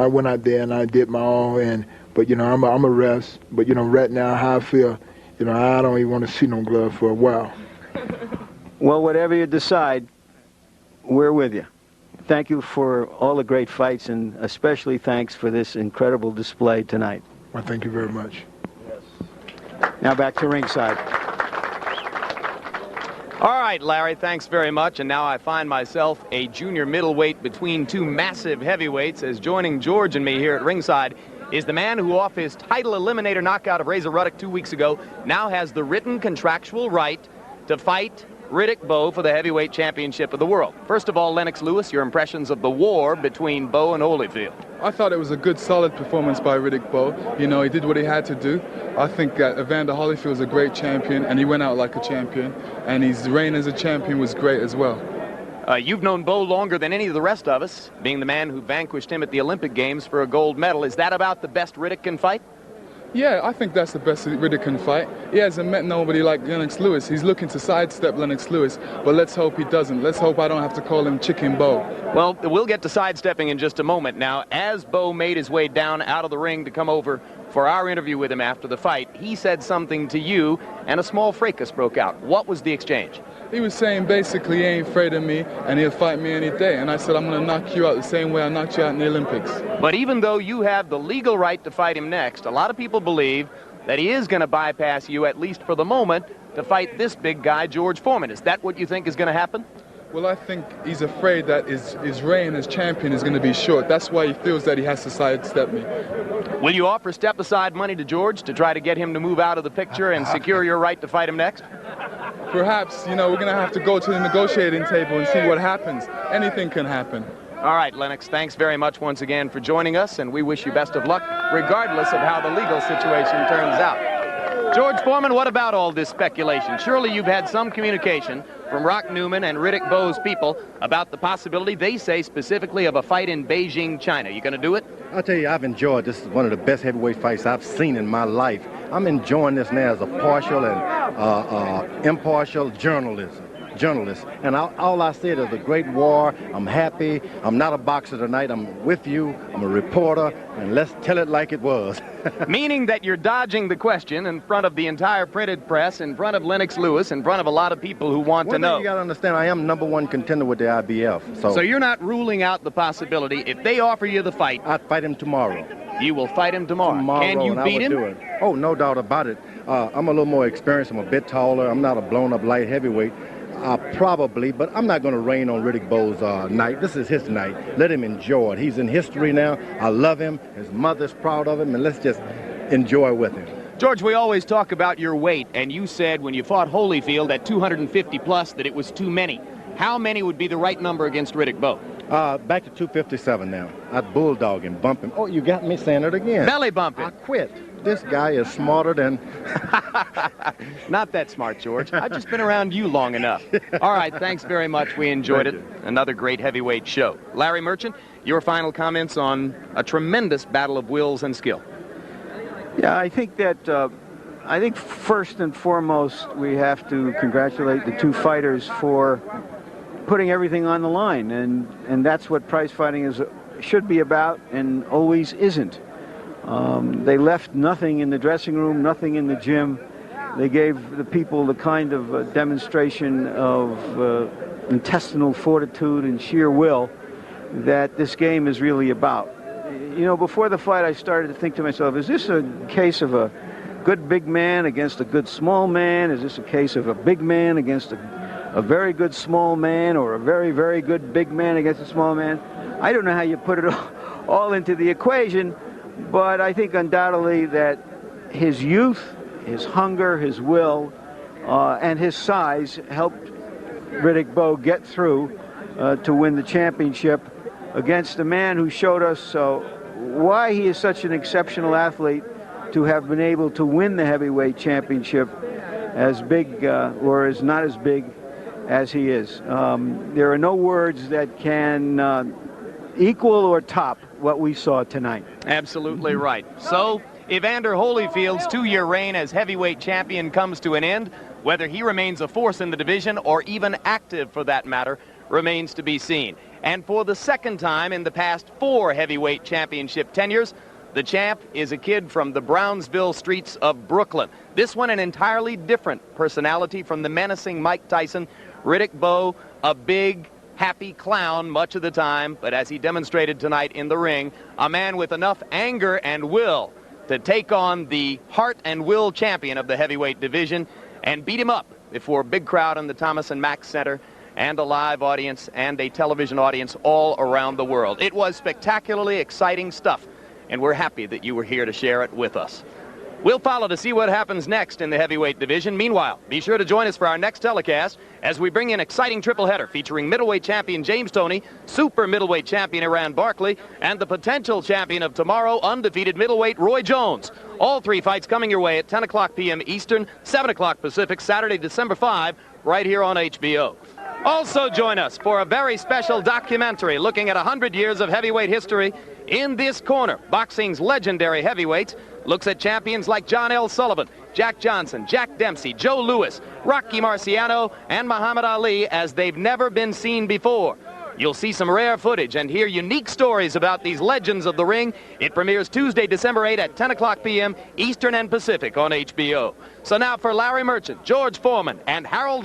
went out there and I did my all. But I'm a rest. But right now how I feel, I don't even want to see no glove for a while. Well, whatever you decide, we're with you. Thank you for all the great fights, and especially thanks for this incredible display tonight. Well, thank you very much. Yes. Now back to ringside. All right, Larry, thanks very much. And now I find myself a junior middleweight between two massive heavyweights, as joining George and me here at ringside is the man who, off his title eliminator knockout of Razor Ruddick 2 weeks ago, now has the written contractual right to fight Riddick Bowe for the heavyweight championship of the world. First of all, Lennox Lewis, your impressions of the war between Bowe and Holyfield. I thought it was a good, solid performance by Riddick Bowe. He did what he had to do. I think Evander Holyfield is a great champion, and he went out like a champion. And his reign as a champion was great as well. You've known Bowe longer than any of the rest of us, being the man who vanquished him at the Olympic Games for a gold medal. Is that about the best Riddick can fight? Yeah, I think that's the best Riddick can fight. He hasn't met nobody like Lennox Lewis. He's looking to sidestep Lennox Lewis, but let's hope he doesn't. Let's hope I don't have to call him Chicken Bowe. Well, we'll get to sidestepping in just a moment. Now, as Bowe made his way down out of the ring to come over for our interview with him after the fight, he said something to you, and a small fracas broke out. What was the exchange? He was saying basically he ain't afraid of me, and he'll fight me any day. And I said, I'm going to knock you out the same way I knocked you out in the Olympics. But even though you have the legal right to fight him next, a lot of people believe that he is going to bypass you, at least for the moment, to fight this big guy, George Foreman. Is that what you think is going to happen? Well, I think he's afraid that his reign as champion is going to be short. That's why he feels that he has to sidestep me. Will you offer step-aside money to George to try to get him to move out of the picture and secure your right to fight him next? Perhaps, we're going to have to go to the negotiating table and see what happens. Anything can happen. All right, Lennox, thanks very much once again for joining us, and we wish you best of luck, regardless of how the legal situation turns out. George Foreman, what about all this speculation? Surely you've had some communication from Rock Newman and Riddick Bowe's people about the possibility, they say specifically, of a fight in Beijing, China. You going to do it? I'll tell you, I've enjoyed this. Is one of the best heavyweight fights I've seen in my life. I'm enjoying this now as a partial and impartial journalist. And all I said is a great war. I'm happy. I'm not a boxer tonight. I'm with you. I'm a reporter, and let's tell it like it was. Meaning that you're dodging the question in front of the entire printed press, in front of Lennox Lewis, in front of a lot of people who want to know. You got to understand, I am #1 contender with the IBF. So you're not ruling out the possibility, if they offer you the fight, I'd fight him tomorrow. You will fight him tomorrow. Can you beat him? Do it. Oh, no doubt about it. I'm a little more experienced. I'm a bit taller. I'm not a blown-up light heavyweight. Probably, but I'm not going to rain on Riddick Bowe's night. This is his night. Let him enjoy it. He's in history now. I love him. His mother's proud of him, and let's just enjoy with him. George, we always talk about your weight, and you said when you fought Holyfield at 250 plus that it was too many. How many would be the right number against Riddick Bowe? Back to 257 now. I'd bulldog him, bump him. Oh, you got me saying it again. Belly bump him. I quit. this guy is smarter than... Not that smart, George. I've just been around you long enough. All right, thanks very much. We enjoyed it. Another great heavyweight show. Larry Merchant, your final comments on a tremendous battle of wills and skill. Yeah, I think that first and foremost we have to congratulate the two fighters for putting everything on the line, and that's what prize fighting should be about, and always isn't. They left nothing in the dressing room, nothing in the gym. They gave the people the kind of demonstration of intestinal fortitude and sheer will that this game is really about. You know, before the fight, I started to think to myself, is this a case of a good big man against a good small man? Is this a case of a big man against a very good small man, or a very, very good big man against a small man? I don't know how you put it all into the equation, but I think undoubtedly that his youth, his hunger, his will, and his size helped Riddick Bowe get through to win the championship against a man who showed us why he is such an exceptional athlete, to have been able to win the heavyweight championship as big or as not as big as he is. There are no words that can equal or top what we saw tonight. Absolutely right. So, Evander Holyfield's 2-year reign as heavyweight champion comes to an end. Whether he remains a force in the division, or even active for that matter, remains to be seen. And for the second time in the past 4 heavyweight championship tenures, the champ is a kid from the Brownsville streets of Brooklyn. This one an entirely different personality from the menacing Mike Tyson. Riddick Bowe, a big, happy clown much of the time, but as he demonstrated tonight in the ring, a man with enough anger and will to take on the heart and will champion of the heavyweight division and beat him up before a big crowd in the Thomas and Mack Center, and a live audience and a television audience all around the world. It was spectacularly exciting stuff, and we're happy that you were here to share it with us. We'll follow to see what happens next in the heavyweight division. Meanwhile, be sure to join us for our next telecast as we bring in an exciting triple header featuring middleweight champion James Toney, super middleweight champion Iran Barkley, and the potential champion of tomorrow, undefeated middleweight Roy Jones. All 3 fights coming your way at 10 o'clock p.m. Eastern, 7 o'clock Pacific, Saturday, December 5, right here on HBO. Also join us for a very special documentary looking at 100 years of heavyweight history. In this corner, boxing's legendary heavyweights looks at champions like John L. Sullivan, Jack Johnson, Jack Dempsey, Joe Louis, Rocky Marciano, and Muhammad Ali as they've never been seen before. You'll see some rare footage and hear unique stories about these legends of the ring. It premieres Tuesday, December 8 at 10 o'clock p.m. Eastern and Pacific on HBO. So now for Larry Merchant, George Foreman, and Harold